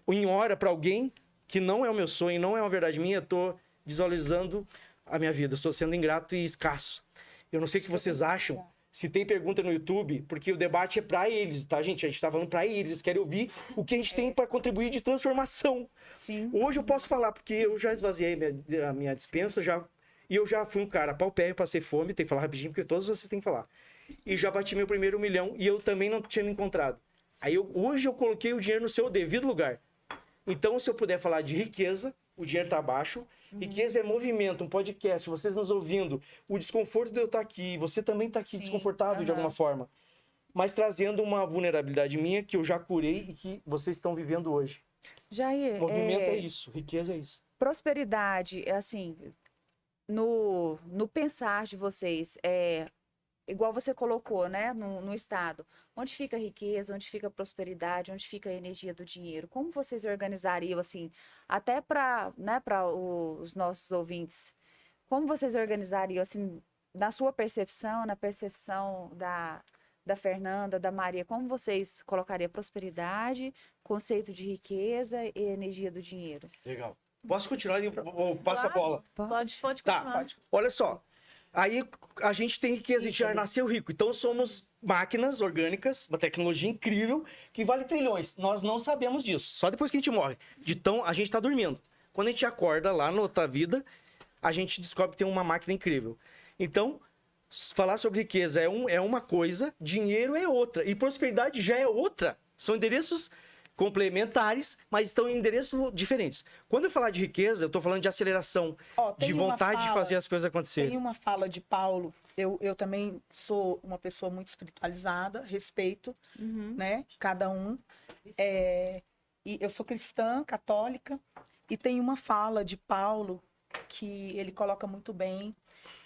em hora para alguém que não é o meu sonho, não é uma verdade minha, eu tô desvalorizando... a minha vida, estou sendo ingrato e escasso. Eu não sei o que vocês acham, se tem pergunta no YouTube, porque o debate é para eles, tá, gente? A gente tá falando para eles querem ouvir o que a gente tem para contribuir de transformação. Sim. Hoje eu posso falar, porque eu já esvaziei a minha despensa, e eu já fui um cara pau-pé, passei fome, tem que falar rapidinho, porque todos vocês têm que falar. E já bati meu primeiro 1 milhão, e eu também não tinha me encontrado. Aí hoje eu coloquei o dinheiro no seu devido lugar. Então, se eu puder falar de riqueza, o dinheiro tá abaixo. Riqueza é movimento, um podcast, vocês nos ouvindo, o desconforto de eu estar aqui, você também está aqui desconfortável de alguma forma, mas trazendo uma vulnerabilidade minha que eu já curei e que vocês estão vivendo hoje. Jair, movimento é isso, riqueza é isso. Prosperidade, assim, no pensar de vocês, igual você colocou, né, no estado, onde fica a riqueza, onde fica a prosperidade, onde fica a energia do dinheiro, como vocês organizariam, assim, até para, né, para os nossos ouvintes como vocês organizariam, assim, na sua percepção, na percepção da Fernanda, da Maria, como vocês colocariam prosperidade, conceito de riqueza e energia do dinheiro? Legal. Posso continuar? Ou passo a bola? Pode Tá, continuar. olha só. Aí a gente tem riqueza, a gente já nasceu rico. Então somos máquinas orgânicas, uma tecnologia incrível que vale trilhões. Nós não sabemos disso. Só depois que a gente morre. De tão, a gente tá dormindo. Quando a gente acorda lá na outra vida, a gente descobre que tem uma máquina incrível. Então, falar sobre riqueza é uma coisa, dinheiro é outra. E prosperidade já é outra. São endereços complementares, mas estão em endereços diferentes. Quando eu falar de riqueza, eu estou falando de aceleração, Tem de uma vontade de fala- fazer as coisas Tem acontecerem. uma fala de Paulo, eu também sou uma pessoa muito espiritualizada, respeito, né, cada um. E eu sou cristã, católica, e tem uma fala de Paulo que ele coloca muito bem,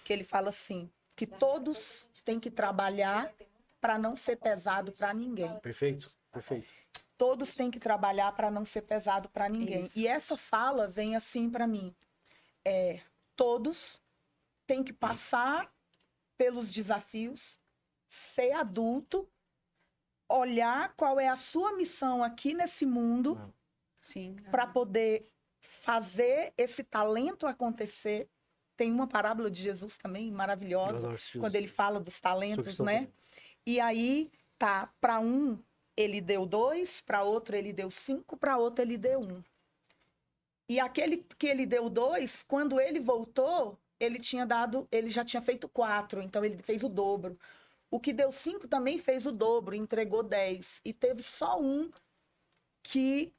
que ele fala assim, que todos têm que trabalhar para não ser pesado para ninguém. Perfeito, perfeito. Todos têm que trabalhar para não ser pesado para ninguém. Isso. E essa fala vem assim para mim. Todos têm que passar pelos desafios, ser adulto, olhar qual é a sua missão aqui nesse mundo Sim. para poder fazer esse talento acontecer. Tem uma parábola de Jesus também Eu maravilhosa, adoro esse quando ele fala dos Sua talentos, questão né? também. E aí, tá, para um ele deu 2, para outro ele deu 5, para outro ele deu 1. E aquele que ele deu 2, quando ele voltou, ele já tinha feito 4, então ele fez o dobro. O que deu 5 também fez o dobro, entregou 10. E teve só um que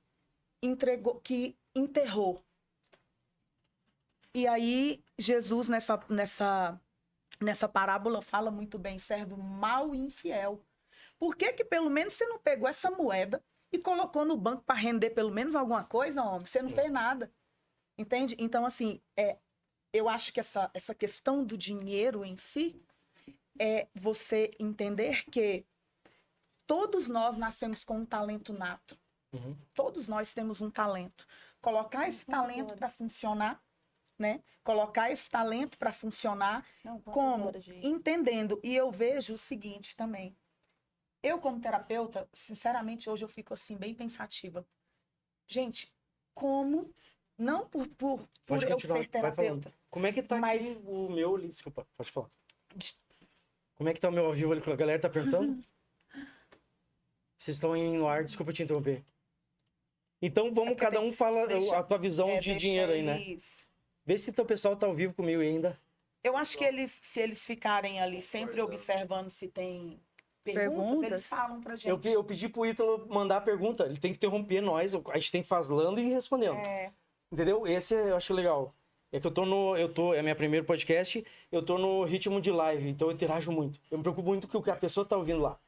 enterrou. E aí, Jesus, nessa parábola, fala muito bem, servo mau e infiel. Por que pelo menos você não pegou essa moeda e colocou no banco para render pelo menos alguma coisa, homem? Você não fez nada. Entende? Então, assim, eu acho que essa questão do dinheiro em si é você entender que todos nós nascemos com um talento nato. Uhum. Todos nós temos um talento. Colocar esse talento para funcionar, né? Colocar esse talento para funcionar, Não, quantas como? horas de- Entendendo. E eu vejo o seguinte também. Eu, como terapeuta, sinceramente, hoje eu fico assim, bem pensativa. Gente, como, não por Pode eu continuar, ser vai falando. terapeuta, Como é que tá Mas- aqui o meu ali? Desculpa, pode falar. Como é que tá o meu ao vivo ali? A galera tá perguntando? Vocês estão no ar, desculpa te interromper. Então vamos, porque cada um fala deixa- a tua visão de deixa dinheiro aí, né? eles- Vê se o pessoal tá ao vivo comigo ainda. Eu acho que se eles ficarem ali sempre observando se tem perguntas, eles Perguntas? falam pra gente. Eu pedi pro Ítalo mandar a pergunta. Ele tem que interromper nós. A gente tem que falando e respondendo. Entendeu? Esse eu acho legal. É que é meu primeiro podcast, eu tô no ritmo de live, então eu interajo muito. Eu me preocupo muito com o que a pessoa tá ouvindo lá.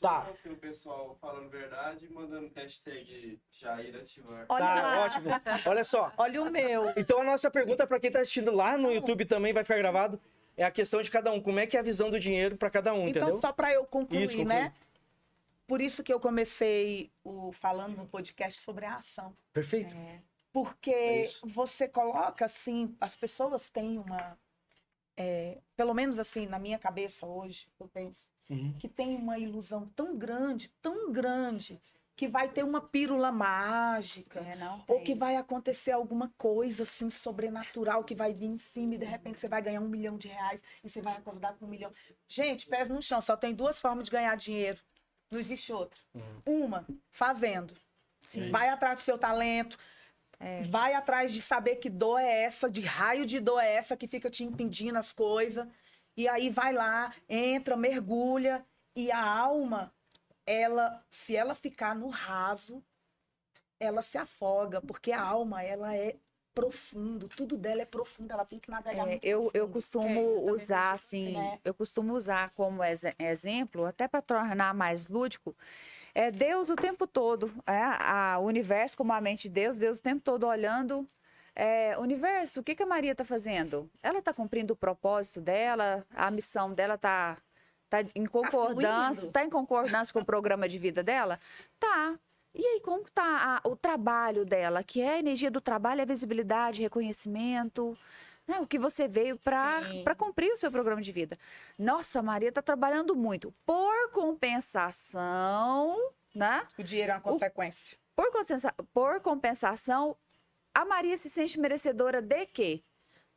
Tá. Tem o pessoal falando verdade e mandando hashtag Jair ativar. Olha Tá, lá, ótimo. Olha só. olha o meu. Então a nossa pergunta para quem tá assistindo lá no YouTube também vai ficar gravado, é a questão de cada um. Como é que é a visão do dinheiro para cada um, Então, entendeu? só para eu concluir, Isso, conclui. né? Por isso que eu comecei falando no podcast sobre a ação. Perfeito. Porque isso. você coloca assim, as pessoas têm pelo menos assim, na minha cabeça hoje, eu penso, Uhum. que tem uma ilusão tão grande, que vai ter uma pílula mágica. não Ou tem. que vai acontecer alguma coisa assim sobrenatural que vai vir em cima e de repente você vai ganhar R$1 milhão e você vai acordar com 1 milhão. Gente, pés no chão, só tem 2 formas de ganhar dinheiro. Não existe outra. Uma, fazendo. Sim. Vai atrás do seu talento. Vai atrás de saber que dor é essa, de raio de dor é essa que fica te impedindo as coisas. E aí vai lá, entra, mergulha. E a alma, se ela ficar no raso, ela se afoga, porque a alma, ela é profundo, tudo dela é profundo, ela tem que navegar muito Eu profundo. costumo usar, assim, né? eu costumo usar como exemplo, até para tornar mais lúdico, Deus o tempo todo, o universo como a mente de Deus o tempo todo olhando, universo, o que a Maria está fazendo? Ela está cumprindo o propósito dela, a missão dela está em concordância, fluindo. tá em concordância com o programa de vida dela? Tá. E aí, como tá o trabalho dela? Que é a energia do trabalho, é visibilidade, reconhecimento. né? O que você veio para Sim. cumprir o seu programa de vida. Nossa, a Maria está trabalhando muito. Por compensação, né? O dinheiro é uma consequência. Por compensação, a Maria se sente merecedora de quê?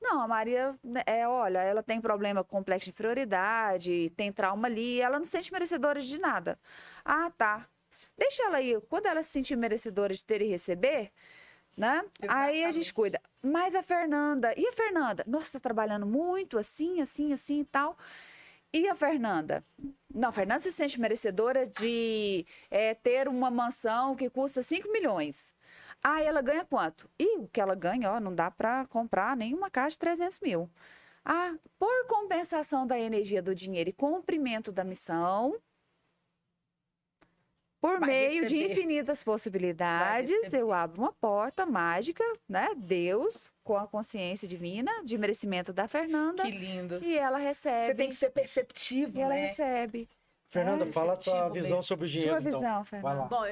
Não, a Maria, olha, ela tem problema com complexo de inferioridade, tem trauma ali, ela não se sente merecedora de nada. Ah, tá. Deixa ela aí. Quando ela se sentir merecedora de ter e receber, né? Aí a gente Exatamente. cuida. Mas a Fernanda, e a Fernanda? Nossa, tá trabalhando muito, assim e tal. E a Fernanda? Não, a Fernanda se sente merecedora de ter uma mansão que custa 5 milhões. Ah, ela ganha quanto? E o que ela ganha, ó, não dá para comprar nenhuma caixa de 300 mil. Ah, por compensação da energia do dinheiro e cumprimento da missão, por Vai meio de receber. infinitas possibilidades, receber. eu abro uma porta mágica, né? Deus, com a consciência divina, de merecimento da Fernanda, Que lindo. e ela Você recebe. tem que ser perceptivo, E ela né? recebe. Fernanda, fala a tua efetivo visão mesmo. sobre o dinheiro, Sua então. visão, Vai Fernanda. lá. Bom,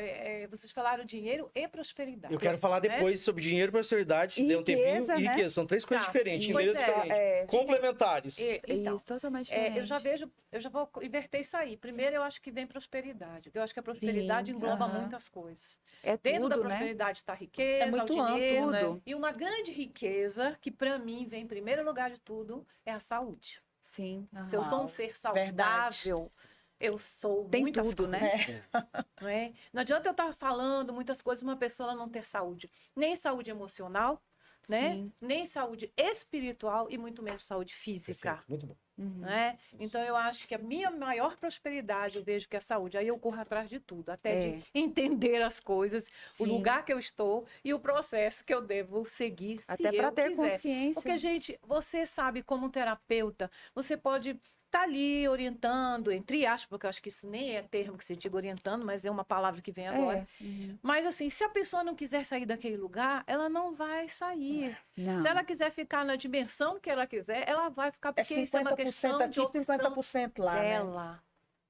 vocês falaram dinheiro e prosperidade. Eu quero falar né? depois sobre dinheiro, prosperidade, se E der um tempinho, riqueza, e né? riqueza. São três coisas Tá. diferentes, Pois dinheiro é, diferente. Complementares. Então, Isso, totalmente diferente. eu já vou inverter isso aí. Primeiro, eu acho que vem prosperidade. Eu acho que a prosperidade Sim, engloba aham. muitas coisas. É Dentro da tudo, né? prosperidade está a riqueza, É muito o dinheiro, amplo, né? tudo. E uma grande riqueza, que para mim vem em primeiro lugar de tudo, é a saúde. Sim. Se eu sou um Uau, ser verdade. saudável, eu sou Tem muitas tudo, coisas. né? Não é? Não adianta eu estar falando muitas coisas uma pessoa ela não ter saúde. Nem saúde emocional, né? Sim. Nem saúde espiritual e muito menos saúde física. Perfeito, muito bom. Né? Então eu acho que a minha maior prosperidade eu vejo que é a saúde. Aí eu corro atrás de tudo, até de entender as coisas, Sim. o lugar que eu estou e o processo que eu devo seguir. Até se para eu ter quiser. consciência. Porque, gente, você sabe, como terapeuta, você pode estar ali orientando, entre aspas, porque eu acho que isso nem é termo que se diga orientando, mas é uma palavra que vem agora. Mas, assim, se a pessoa não quiser sair daquele lugar, ela não vai sair. Não. Se ela quiser ficar na dimensão que ela quiser, ela vai ficar, É porque isso é uma 50% questão de aqui, opção 50% lá, né? dela,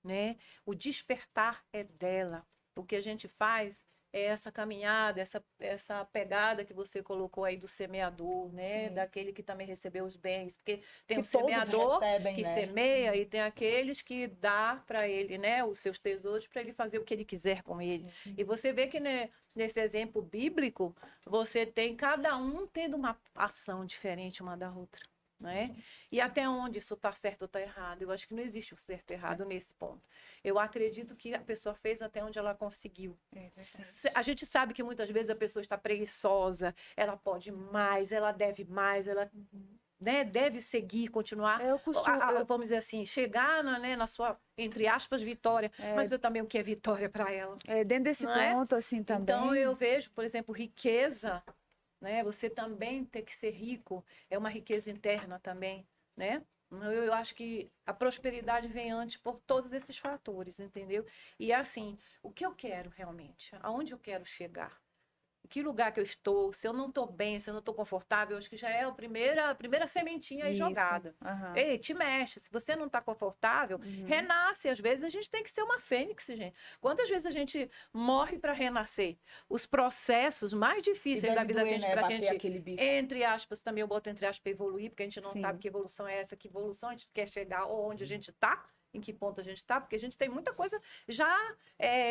né? O despertar é dela. O que a gente faz é essa caminhada, essa pegada que você colocou aí do semeador, né? Sim. Daquele que também recebeu os bens, porque tem Que um todos semeador recebem, que né? semeia e tem aqueles que dá para ele, né? Os seus tesouros para ele fazer o que ele quiser com ele. E você vê que, né, nesse exemplo bíblico, você tem cada um tendo uma ação diferente uma da outra. Né? E até onde isso está certo ou está errado? Eu acho que não existe o certo e errado nesse ponto. Eu acredito que a pessoa fez até onde ela conseguiu. A gente sabe que muitas vezes a pessoa está preguiçosa, ela pode mais, ela deve mais, ela né, deve seguir, continuar. Eu costumo- Vamos dizer assim, chegar na sua, entre aspas, vitória. Mas eu também o que é vitória para ela. Dentro desse Não é? ponto, assim, também. Então eu vejo, por exemplo, riqueza, né? Você também ter que ser rico é uma riqueza interna também, né? Eu acho que a prosperidade vem antes por todos esses fatores, entendeu? E assim, o que eu quero realmente? Aonde eu quero chegar? Em que lugar que eu estou? Se eu não estou bem, se eu não estou confortável, eu acho que já é a primeira sementinha aí Isso. jogada. Aham. Ei, te mexe. Se você não está confortável, renasce. Às vezes a gente tem que ser uma fênix, gente. Quantas vezes a gente morre para renascer? Os processos mais difíceis da vida da gente, né? para a Bater gente, aquele bico. entre aspas, também eu boto entre aspas, evoluir, porque a gente não Sim. sabe que evolução é essa, que evolução a gente quer chegar, ou onde a gente está, em que ponto a gente está, porque a gente tem muita coisa já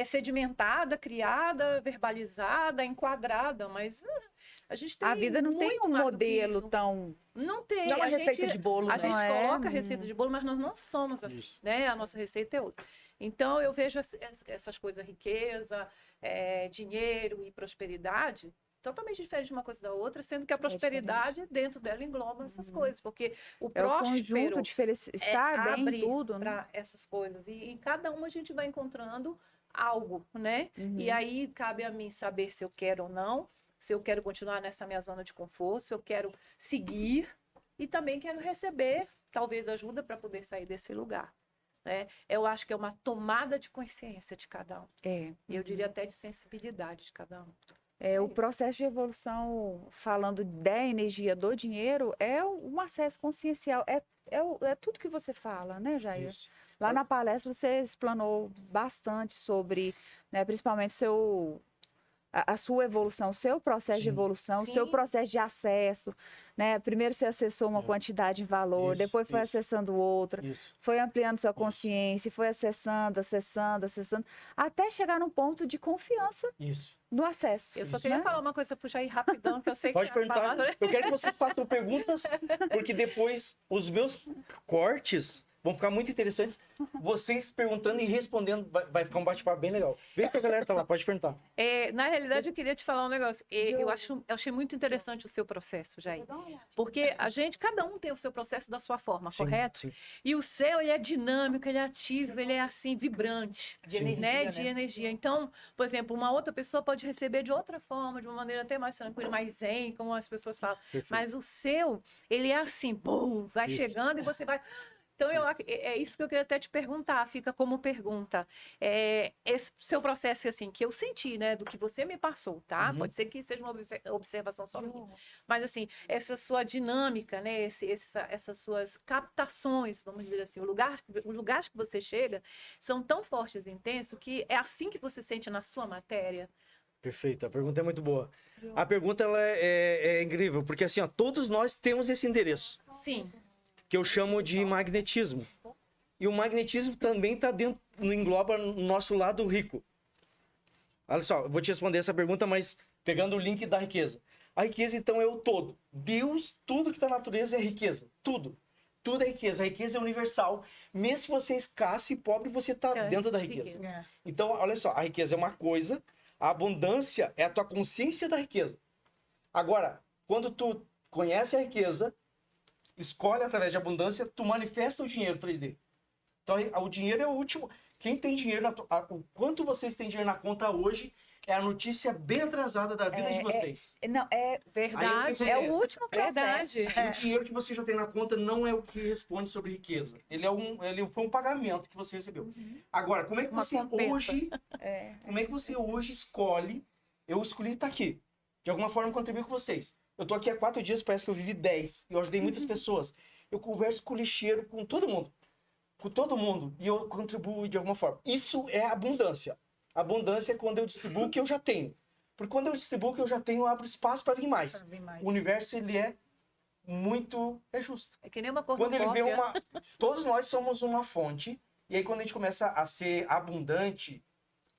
sedimentada, criada, verbalizada, enquadrada, mas a gente tem A vida não tem muito um mais do que modelo isso. tão... Não tem. Não é uma A receita gente, de bolo, a né? gente Não é? coloca a receita de bolo, mas nós não somos assim, Isso. né? A nossa receita é outra. Então, eu vejo essas coisas, riqueza, dinheiro e prosperidade, totalmente diferente de uma coisa da outra, sendo que a prosperidade, dentro dela, engloba essas coisas. Porque o É o próspero conjunto de estar bem em abre tudo, né? para essas coisas. E em cada uma a gente vai encontrando algo, né? E aí cabe a mim saber se eu quero ou não, se eu quero continuar nessa minha zona de conforto, se eu quero seguir e também quero receber, talvez, ajuda para poder sair desse lugar. Né? Eu acho que é uma tomada de consciência de cada um. E eu diria até de sensibilidade de cada um. O isso. processo de evolução, falando da energia do dinheiro, é um acesso consciencial. É tudo que você fala, né, Jair? Isso. Lá na palestra você explanou bastante sobre, né, principalmente a sua evolução, o seu processo de Sim. evolução, o Sim. seu processo de acesso, né? Primeiro você acessou uma quantidade em valor, Isso, depois foi isso. acessando outra, Isso. foi ampliando sua consciência, foi acessando, até chegar num ponto de confiança Isso. no acesso. Eu só né? queria falar uma coisa pro Jair rapidão, que eu sei Pode que a perguntar. palavra... Eu quero que vocês façam perguntas, porque depois os meus cortes vão ficar muito interessantes. Vocês perguntando e respondendo, vai ficar um bate-papo bem legal. Vê que a galera tá lá, pode perguntar. Na realidade, eu queria te falar um negócio. Eu achei muito interessante o seu processo, Jair. Porque cada um tem o seu processo da sua forma, Sim, correto? sim. E o seu, ele é dinâmico, ele é ativo, ele é assim, vibrante. De Sim. energia, Né? né? De energia. Então, por exemplo, uma outra pessoa pode receber de outra forma, de uma maneira até mais tranquila, mais zen, como as pessoas falam. Perfeito. Mas o seu, ele é assim, bum, vai Isso. chegando e você vai... Então, é isso que eu queria até te perguntar, fica como pergunta. Esse seu processo, assim, que eu senti, né, do que você me passou, tá? Uhum. Pode ser que seja uma observação só minha. Mas, assim, essa sua dinâmica, né, essas suas captações, vamos dizer assim, os lugares que você chega são tão fortes e intensos que é assim que você sente na sua matéria. Perfeito, a pergunta é muito boa. A pergunta ela é incrível, porque assim, ó, todos nós temos esse endereço, Sim. que eu chamo de magnetismo. E o magnetismo também está dentro, engloba no nosso lado rico. Olha só, eu vou te responder essa pergunta, mas pegando o link da riqueza. A riqueza, então, é o todo. Deus, tudo que está na natureza é riqueza. Tudo. Tudo é riqueza. A riqueza é universal. Mesmo se você é escasso e pobre, você está É, dentro da riqueza. riqueza. É. Então, olha só, a riqueza é uma coisa, a abundância é a tua consciência da riqueza. Agora, quando tu conhece a riqueza, escolhe através de abundância, tu manifesta o dinheiro 3D. Então, o dinheiro é o último. Quem tem dinheiro, o quanto vocês têm dinheiro na conta hoje é a notícia bem atrasada da vida de vocês. Não, Verdade. Aí, é o último processo. Verdade. O dinheiro que você já tem na conta não é o que responde sobre riqueza. Ele foi um pagamento que você recebeu. Agora, como é que Uma você compensa. hoje, como é que você hoje escolhe? Eu escolhi estar aqui. De alguma forma contribuir com vocês. Eu tô aqui há 4 dias, parece que eu vivi 10. Eu ajudei muitas pessoas. Eu converso com o lixeiro, com todo mundo. Com todo mundo. E eu contribuo de alguma forma. Isso é abundância. Abundância é quando eu distribuo o que eu já tenho. Porque quando eu distribuo o que eu já tenho, eu abro espaço para vir mais. Pra vir mais. O universo, ele é muito... É justo. É que nem uma Quando ele vê cornucópia. Todos nós somos uma fonte. E aí, quando a gente começa a ser abundante,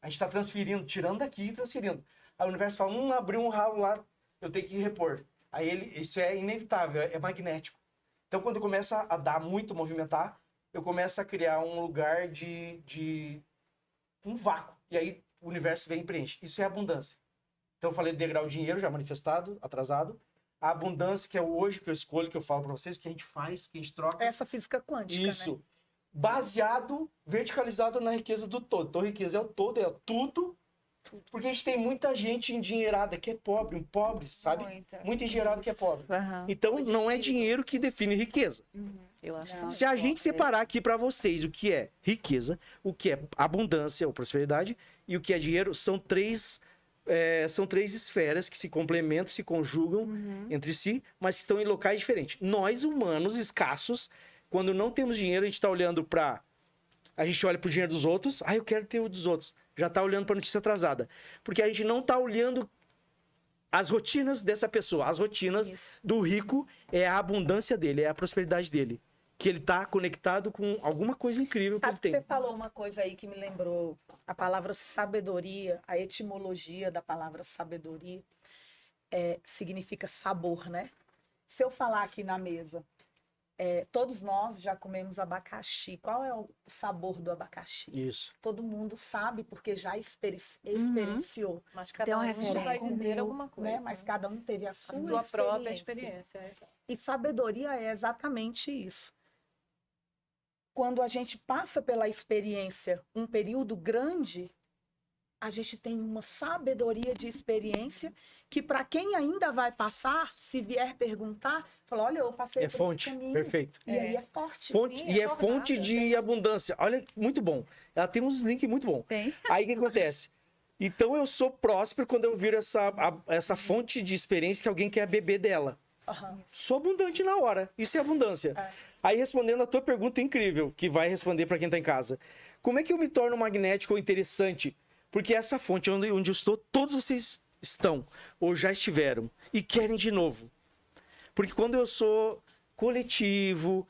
a gente está transferindo, tirando daqui e transferindo. Aí o universo fala, abriu um ralo lá, eu tenho que repor. Aí isso é inevitável, é magnético. Então, quando começa a dar muito, movimentar, eu começo a criar um lugar de um vácuo. E aí o universo vem e preenche. Isso é abundância. Então, eu falei do degrau dinheiro, já manifestado, atrasado. A abundância, que é o hoje que eu escolho, que eu falo para vocês, o que a gente faz, o que a gente troca. Essa física quântica, Isso. né? Baseado, verticalizado na riqueza do todo. Então, a riqueza é o todo, é o tudo. Porque a gente tem muita gente endinheirada que é pobre, um pobre, sabe? Muito endinheirado que é pobre. Aham. Então, não é dinheiro que define riqueza. Eu acho Não. Se a gente separar aqui para vocês o que é riqueza, o que é abundância ou prosperidade e o que é dinheiro, são três esferas que se complementam, se conjugam entre si, mas que estão em locais diferentes. Nós, humanos, escassos, quando não temos dinheiro, a gente está olhando para... A gente olha para o dinheiro dos outros, eu quero ter o dos outros. Já está olhando para a notícia atrasada. Porque a gente não está olhando as rotinas dessa pessoa. As rotinas do rico é a abundância dele, é a prosperidade dele. Que ele está conectado com alguma coisa incrível que ele Sabe que tem. você falou uma coisa aí que me lembrou a palavra sabedoria, a etimologia da palavra sabedoria significa sabor, né? Se eu falar aqui na mesa, todos nós já comemos abacaxi. Qual é o sabor do abacaxi? Isso. Todo mundo sabe porque já experienciou. Mas Tem cada uma um vai referência. dizer alguma coisa. Né? Mas cada um teve a sua, a sua própria experiência. experiência. E sabedoria é exatamente isso. Quando a gente passa pela experiência um período grande, a gente tem uma sabedoria de experiência que, para quem ainda vai passar, se vier perguntar, fala: olha, eu passei É por fonte, esse caminho. perfeito. E aí é forte. Fonte, Sim, e é é fonte tornada, de abundância. Olha, muito bom. Ela tem uns links muito bom. Tem. Aí o que acontece? Então eu sou próspero quando eu viro essa fonte de experiência que alguém quer beber dela. Aham. Sou abundante na hora. Isso é abundância. Aí respondendo a tua pergunta incrível, que vai responder para quem tá em casa. Como é que eu me torno magnético ou interessante? Porque essa fonte onde eu estou, todos vocês estão ou já estiveram e querem de novo. Porque quando eu sou coletivo,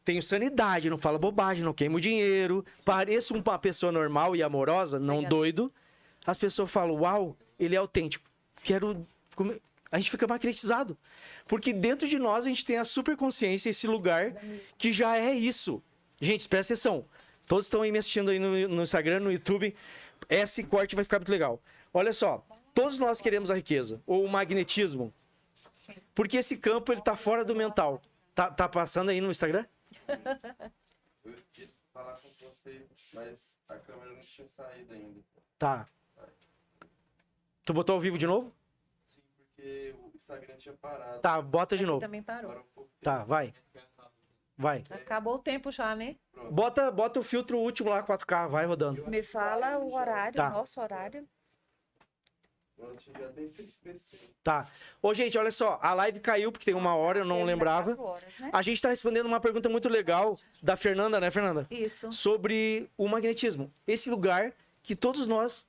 tenho sanidade, não falo bobagem, não queimo dinheiro, pareço uma pessoa normal e amorosa, não doido, as pessoas falam, uau, ele é autêntico. Quero comer. A gente fica magnetizado. Porque dentro de nós a gente tem a superconsciência, esse lugar que já é isso. Gente, presta atenção. Todos estão aí me assistindo aí no Instagram, no YouTube. Esse corte vai ficar muito legal. Olha só, todos nós queremos a riqueza, ou o magnetismo. Porque esse campo, ele tá fora do mental. Tá passando aí no Instagram? Eu ia falar com você, mas a câmera não tinha saído ainda. Tá. Tu botou ao vivo de novo? Sim, porque o Instagram tinha parado. Tá, bota de Aqui novo. também parou. Agora um pouco. Tá, vai. Vai. Acabou o tempo já, né? Bota o filtro último lá, 4K, vai rodando. Me fala o horário, Tá. nosso horário. Pronto, já tem 6 pessoas. Tá. Ô, gente, olha só, a live caiu porque tem 1 hora, eu não Termina lembrava. 4 horas, né? A gente tá respondendo uma pergunta muito legal da Fernanda, né, Fernanda? Isso. Sobre o magnetismo. Esse lugar que todos nós,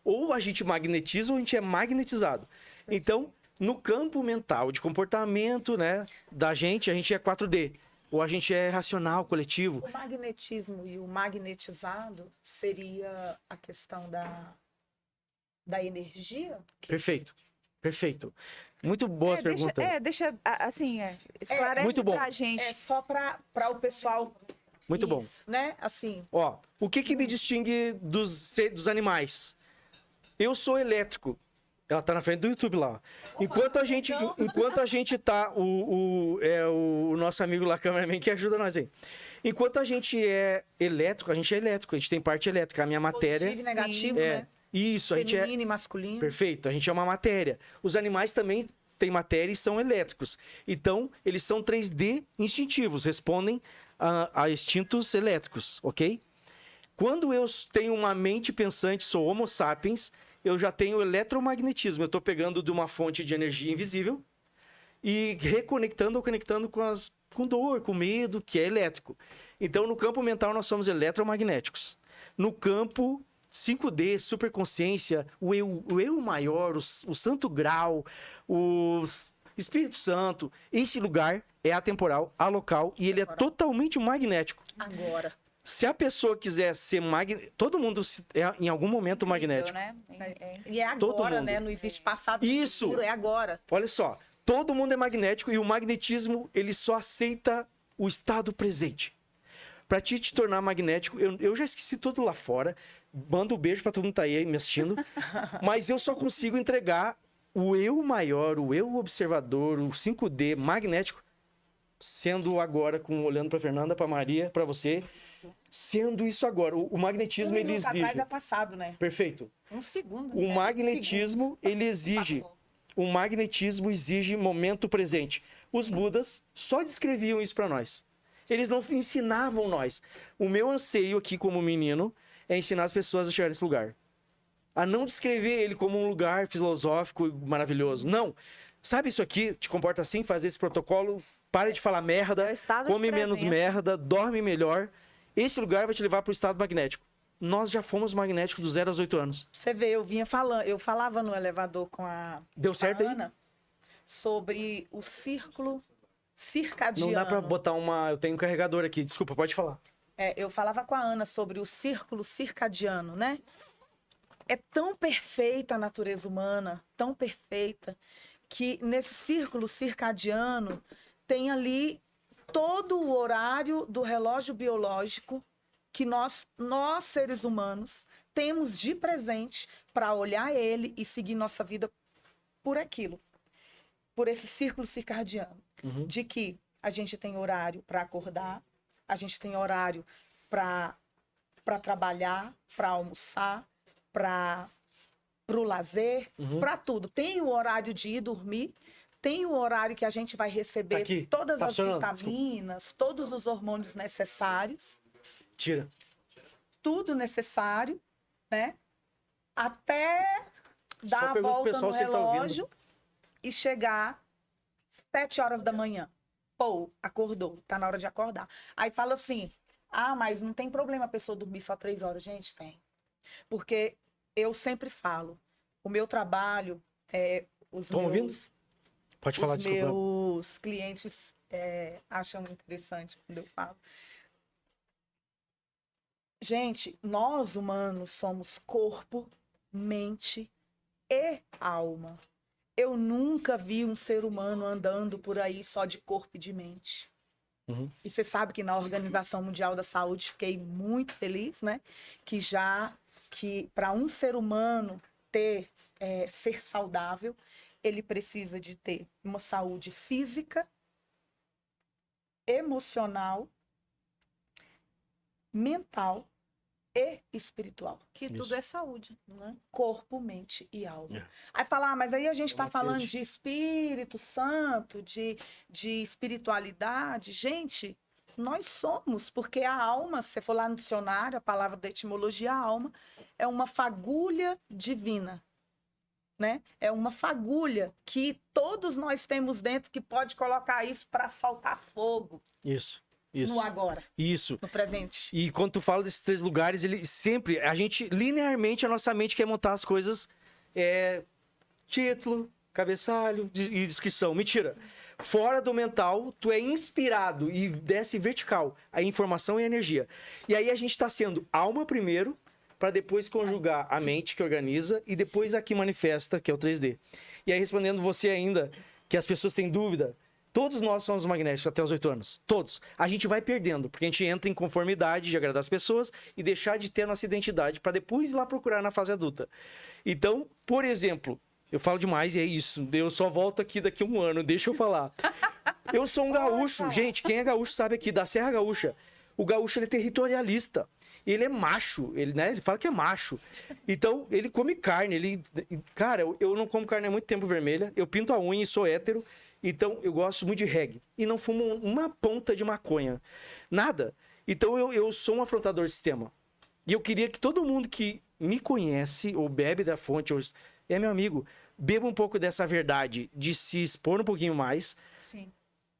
ou a gente magnetiza ou a gente é magnetizado. Então, no campo mental de comportamento, né, da gente, a gente é 4D. Ou a gente é racional, coletivo. O magnetismo e o magnetizado seria a questão da energia? Perfeito. Perfeito. Muito boas perguntas. esclarece muito bom. pra gente. É só para o pessoal. Muito bom. Isso, né? Assim, Ó, o que me distingue dos animais? Eu sou elétrico. Ela tá na frente do YouTube lá. Ó. Enquanto a gente tá... O nosso amigo lá, cameraman, que ajuda nós aí. Enquanto a gente é elétrico, a gente é elétrico. A gente tem parte elétrica. A minha matéria... positivo e negativo, é né? isso, a gente é... Feminino e masculino. Perfeito, a gente é uma matéria. Os animais também têm matéria e são elétricos. Então, eles são 3D instintivos, respondem a instintos elétricos, ok? Quando eu tenho uma mente pensante, sou Homo sapiens, eu já tenho eletromagnetismo. Eu estou pegando de uma fonte de energia invisível e reconectando ou conectando com dor, com medo, que é elétrico. Então, no campo mental, nós somos eletromagnéticos. No campo 5D, superconsciência, o eu maior, o santo grau, o Espírito Santo, esse lugar é atemporal, alocal e ele é totalmente magnético. Agora. Se a pessoa quiser ser magnético, todo mundo é em algum momento magnético. Né? E é Todo agora, mundo. né? Não existe passado. Isso. Futuro, é agora. Olha só, todo mundo é magnético e o magnetismo, ele só aceita o estado presente. Para te tornar magnético, eu já esqueci tudo lá fora. Mando um beijo para todo mundo que tá aí me assistindo. Mas eu só consigo entregar o eu maior, o eu observador, o 5D magnético, sendo agora, olhando para Fernanda, para Maria, para você, sendo isso agora. O magnetismo, ele Minuto atrás exige. é passado, né? Perfeito. Um segundo. O magnetismo, ele exige. O magnetismo exige momento presente. Os Budas só descreviam isso para nós. Eles não ensinavam nós. O meu anseio aqui como menino é ensinar as pessoas a chegar nesse lugar. A não descrever ele como um lugar filosófico e maravilhoso. Não. Sabe isso aqui? Te comporta assim, faz esse protocolo, para de falar merda, É o estado de come menos presença. merda, dorme melhor. Esse lugar vai te levar para o estado magnético. Nós já fomos magnéticos do 0 aos 8 anos. Você vê, eu falava no elevador com a Deu certo aí? Ana sobre o círculo circadiano. Não dá para botar uma... Eu tenho um carregador aqui. Desculpa, pode falar. Eu falava com a Ana sobre o círculo circadiano, né? É tão perfeita a natureza humana, tão perfeita, que nesse círculo circadiano tem ali todo o horário do relógio biológico que nós seres humanos, temos de presente para olhar ele e seguir nossa vida por aquilo, por esse círculo circadiano, de que a gente tem horário para acordar, a gente tem horário para trabalhar, para almoçar, para o lazer, para tudo. Tem o horário de ir dormir, tem o horário que a gente vai receber Tá aqui. todas Tá as funcionando. vitaminas, todos os hormônios necessários, Tira. tudo necessário, né? Até Só dar a pergunta pro volta pessoal no se ele tá ouvindo. relógio e chegar 7 horas da manhã. Pô, acordou, tá na hora de acordar. Aí fala assim, mas não tem problema a pessoa dormir só 3 horas. Gente, tem. Porque eu sempre falo, o meu trabalho, os Tão ouvindo? meus, Pode falar, os desculpa. meus clientes acham interessante quando eu falo. Gente, nós humanos somos corpo, mente e alma. Eu nunca vi um ser humano andando por aí só de corpo e de mente. Uhum. E você sabe que na Organização Mundial da Saúde fiquei muito feliz, né? Que para um ser humano ser saudável, ele precisa de ter uma saúde física, emocional, mental e espiritual. Que Isso. tudo é saúde, não é? Corpo, mente e alma. É. Aí falar, mas aí a gente está Uma falando tríade. de Espírito Santo, de espiritualidade. Gente, nós somos, porque a alma, se você for lá no dicionário, a palavra da etimologia, a alma, é uma fagulha divina. Né? É uma fagulha que todos nós temos dentro que pode colocar isso para soltar fogo Isso. no agora, Isso. no presente. E quando tu fala desses 3 lugares, ele sempre, a gente, linearmente, a nossa mente quer montar as coisas, título, cabeçalho e descrição. Mentira. Fora do mental, tu é inspirado e desce vertical a informação e a energia. E aí a gente está sendo alma primeiro, para depois conjugar a mente que organiza e depois a que manifesta, que é o 3D. E aí, respondendo você ainda, que as pessoas têm dúvida, todos nós somos magnéticos até os 8 anos. Todos. A gente vai perdendo, porque a gente entra em conformidade de agradar as pessoas e deixar de ter a nossa identidade para depois ir lá procurar na fase adulta. Então, por exemplo, eu falo demais e é isso. Eu só volto aqui daqui a 1 ano, deixa eu falar. Eu sou um gaúcho. Gente, quem é gaúcho sabe aqui, da Serra Gaúcha. O gaúcho, ele é territorialista. Ele é macho, ele fala que é macho. Então, ele come carne. Cara, eu não como carne há muito tempo vermelha. Eu pinto a unha e sou hétero. Então, eu gosto muito de reggae. E não fumo uma ponta de maconha. Nada. Então, eu sou um afrontador do sistema. E eu queria que todo mundo que me conhece, ou bebe da fonte, ou é meu amigo, beba um pouco dessa verdade, de se expor um pouquinho mais. Sim.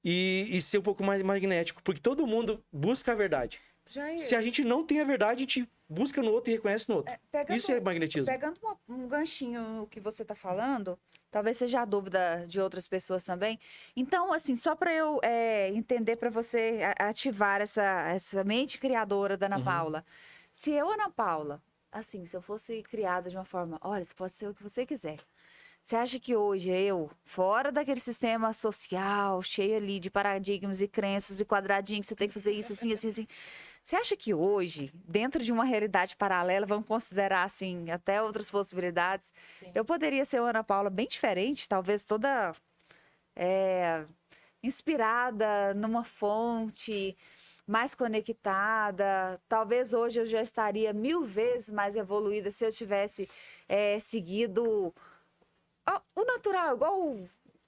E ser um pouco mais magnético. Porque todo mundo busca a verdade. Jair, Se a gente não tem a verdade, a gente busca no outro e reconhece no outro. Isso é magnetismo. Pegando um ganchinho no que você está falando, talvez seja a dúvida de outras pessoas também. Então, assim, só para eu entender, para você ativar essa mente criadora da Ana Paula. Se eu, Ana Paula, assim, se eu fosse criada de uma forma, olha, isso pode ser o que você quiser. Você acha que hoje eu, fora daquele sistema social, cheio ali de paradigmas e crenças e quadradinhos, que você tem que fazer isso, assim, assim, assim. Você acha que hoje, dentro de uma realidade paralela, vamos considerar, assim, até outras possibilidades, Sim. eu poderia ser uma Ana Paula bem diferente, talvez toda inspirada numa fonte, mais conectada. Talvez hoje eu já estaria 1000 vezes mais evoluída se eu tivesse seguido o natural, igual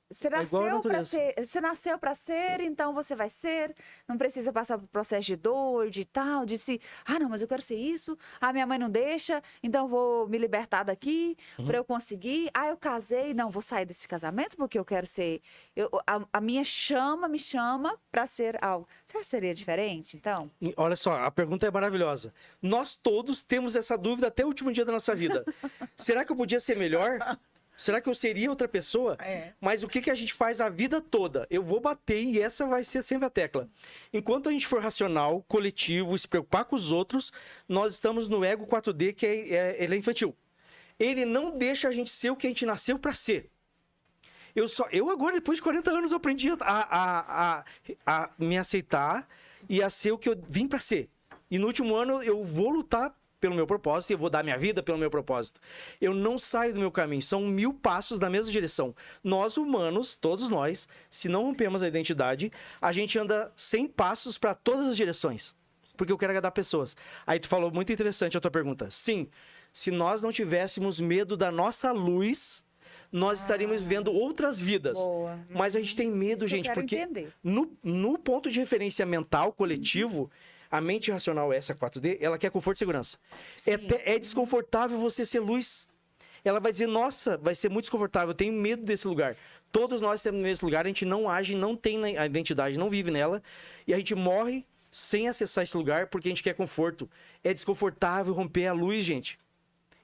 você igual a nasceu para natureza. ser, você nasceu para ser, então você vai ser. Não precisa passar por processo de dor, de tal, de se, não, mas eu quero ser isso. Minha mãe não deixa, então eu vou me libertar daqui para eu conseguir. Eu casei, não, vou sair desse casamento porque eu quero ser. A minha chama me chama para ser algo. Você acha que seria diferente, então? E olha só, a pergunta é maravilhosa. Nós todos temos essa dúvida até o último dia da nossa vida. Será que eu podia ser melhor? Será que eu seria outra pessoa? Mas o que a gente faz a vida toda? Eu vou bater e essa vai ser sempre a tecla. Enquanto a gente for racional, coletivo, se preocupar com os outros, nós estamos no ego 4D, que ele é infantil. Ele não deixa a gente ser o que a gente nasceu para ser. Eu agora, depois de 40 anos, eu aprendi a me aceitar e a ser o que eu vim para ser. E no último ano, eu vou lutar pelo meu propósito e eu vou dar minha vida pelo meu propósito. Eu não saio do meu caminho. São 1000 passos na mesma direção. Nós, humanos, todos nós, se não rompemos a identidade, a gente anda 100 passos para todas as direções. Porque eu quero agradar pessoas. Aí tu falou muito interessante a tua pergunta. Sim, se nós não tivéssemos medo da nossa luz, nós estaríamos vivendo outras vidas. Boa. Mas a gente tem medo, Isso que eu gente, quero porque entender. no ponto de referência mental, coletivo, a mente racional, essa 4D, ela quer conforto e segurança. É desconfortável você ser luz. Ela vai dizer, nossa, vai ser muito desconfortável, eu tenho medo desse lugar. Todos nós temos nesse lugar, a gente não age, não tem a identidade, não vive nela. E a gente morre sem acessar esse lugar porque a gente quer conforto. É desconfortável romper a luz, gente.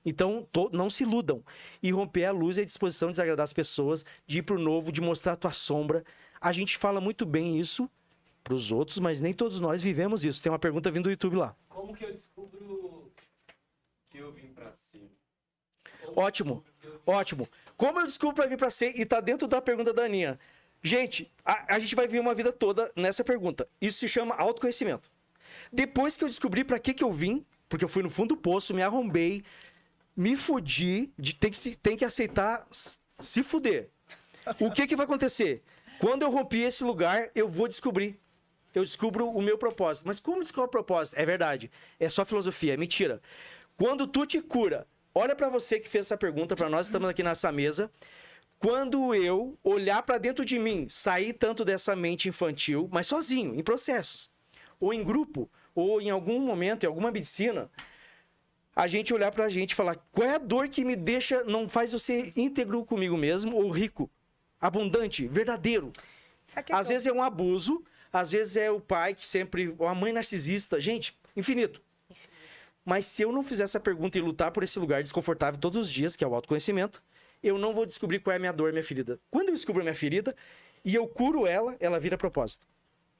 Então, não se iludam. E romper a luz é a disposição de desagradar as pessoas, de ir pro novo, de mostrar a tua sombra. A gente fala muito bem isso pros outros, mas nem todos nós vivemos isso. Tem uma pergunta vindo do YouTube lá. Como que eu descubro que eu vim pra cima? Ótimo, ótimo. Como eu descubro para vir para ser? E tá dentro da pergunta da Aninha. Gente, a gente vai viver uma vida toda nessa pergunta. Isso se chama autoconhecimento. Depois que eu descobri para que eu vim, porque eu fui no fundo do poço, me arrombei, me fudi, tem que aceitar se fuder. O que vai acontecer? Quando eu rompi esse lugar, eu vou descobrir. Eu descubro o meu propósito. Mas como descobrir o propósito? É verdade. É só filosofia, é mentira. Quando tu te cura, olha para você que fez essa pergunta, para nós estamos aqui nessa mesa. Quando eu olhar para dentro de mim, sair tanto dessa mente infantil, mas sozinho, em processos, ou em grupo, ou em algum momento, em alguma medicina, a gente olhar pra gente e falar, qual é a dor que me deixa, não faz eu ser íntegro comigo mesmo, ou rico, abundante, verdadeiro. Às vezes é um abuso, às vezes é o pai que sempre, ou a mãe narcisista, gente, infinito. Mas se eu não fizer essa pergunta e lutar por esse lugar desconfortável todos os dias, que é o autoconhecimento, eu não vou descobrir qual é a minha dor, minha ferida. Quando eu descubro a minha ferida e eu curo ela vira propósito.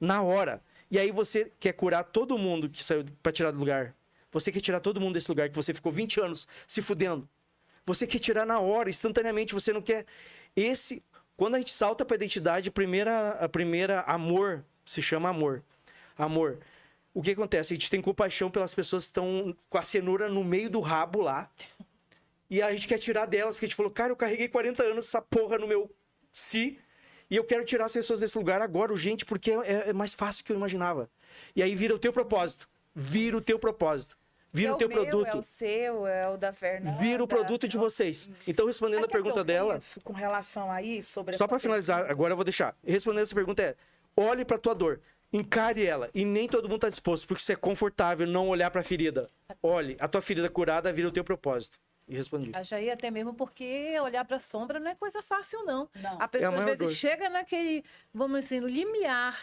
Na hora. E aí você quer curar todo mundo que saiu pra tirar do lugar. Você quer tirar todo mundo desse lugar que você ficou 20 anos se fudendo. Você quer tirar na hora, instantaneamente. Você não quer... Quando a gente salta pra identidade, a primeira amor se chama amor. Amor. O que acontece? A gente tem compaixão pelas pessoas que estão com a cenoura no meio do rabo lá. E a gente quer tirar delas, porque a gente falou, cara, eu carreguei 40 anos essa porra no meu si, e eu quero tirar as pessoas desse lugar agora, urgente, porque é mais fácil do que eu imaginava. E aí vira o teu propósito. Vira o teu propósito. Vira o teu produto. É o seu, é o da Fernanda. Vira o produto de vocês. Então, respondendo a pergunta dela... Com relação a isso, sobre Só essa para finalizar, agora eu vou deixar. Respondendo essa pergunta olhe para tua dor. Encare ela. E nem todo mundo tá disposto, porque isso é confortável não olhar para a ferida. Olhe, a tua ferida curada vira o teu propósito. E respondi. A Jair, até mesmo porque olhar para a sombra não é coisa fácil, não. Não. A pessoa, É a às maior vezes, dor. chega naquele, vamos dizer, no limiar,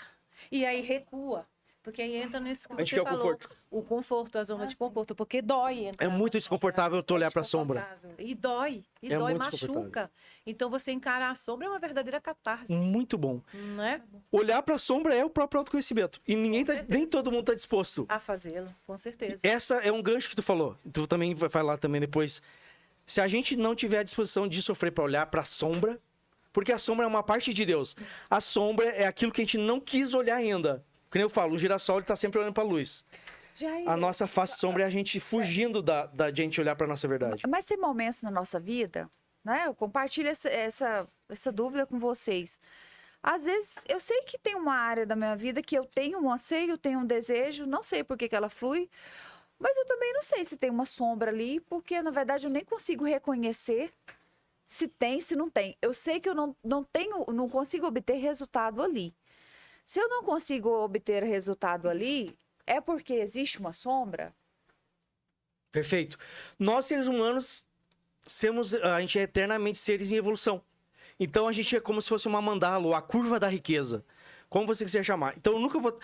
e aí recua. Porque aí entra nesse que A gente você quer o falou. conforto. O conforto, a zona de conforto. Porque dói. É muito desconfortável tu olhar para a sombra. Desconfortável. E dói. E É dói, muito desconfortável. machuca. Então, você encarar a sombra é uma verdadeira catarse. Muito bom. Não é? Olhar para a sombra é o próprio autoconhecimento. E nem todo mundo tá disposto. A fazê-lo, com certeza. Essa é um gancho que tu falou. Tu também vai falar também depois. Se a gente não tiver a disposição de sofrer para olhar para a sombra, porque a sombra é uma parte de Deus. A sombra é aquilo que a gente não quis olhar ainda. Como eu falo, o girassol ele tá sempre olhando para a luz. A nossa face sombra é a gente fugindo da gente olhar para nossa verdade. Mas tem momentos na nossa vida, né? Eu compartilho essa dúvida com vocês. Às vezes, eu sei que tem uma área da minha vida que eu tenho um anseio, tenho um desejo, não sei por que ela flui, mas eu também não sei se tem uma sombra ali, porque, na verdade, eu nem consigo reconhecer se tem, se não tem. Eu sei que eu não consigo obter resultado ali. Se eu não consigo obter resultado ali, é porque existe uma sombra? Perfeito. Nós, seres humanos, a gente é eternamente seres em evolução. Então, a gente é como se fosse uma mandala, ou a curva da riqueza. Como você quiser chamar. Então, eu nunca vou...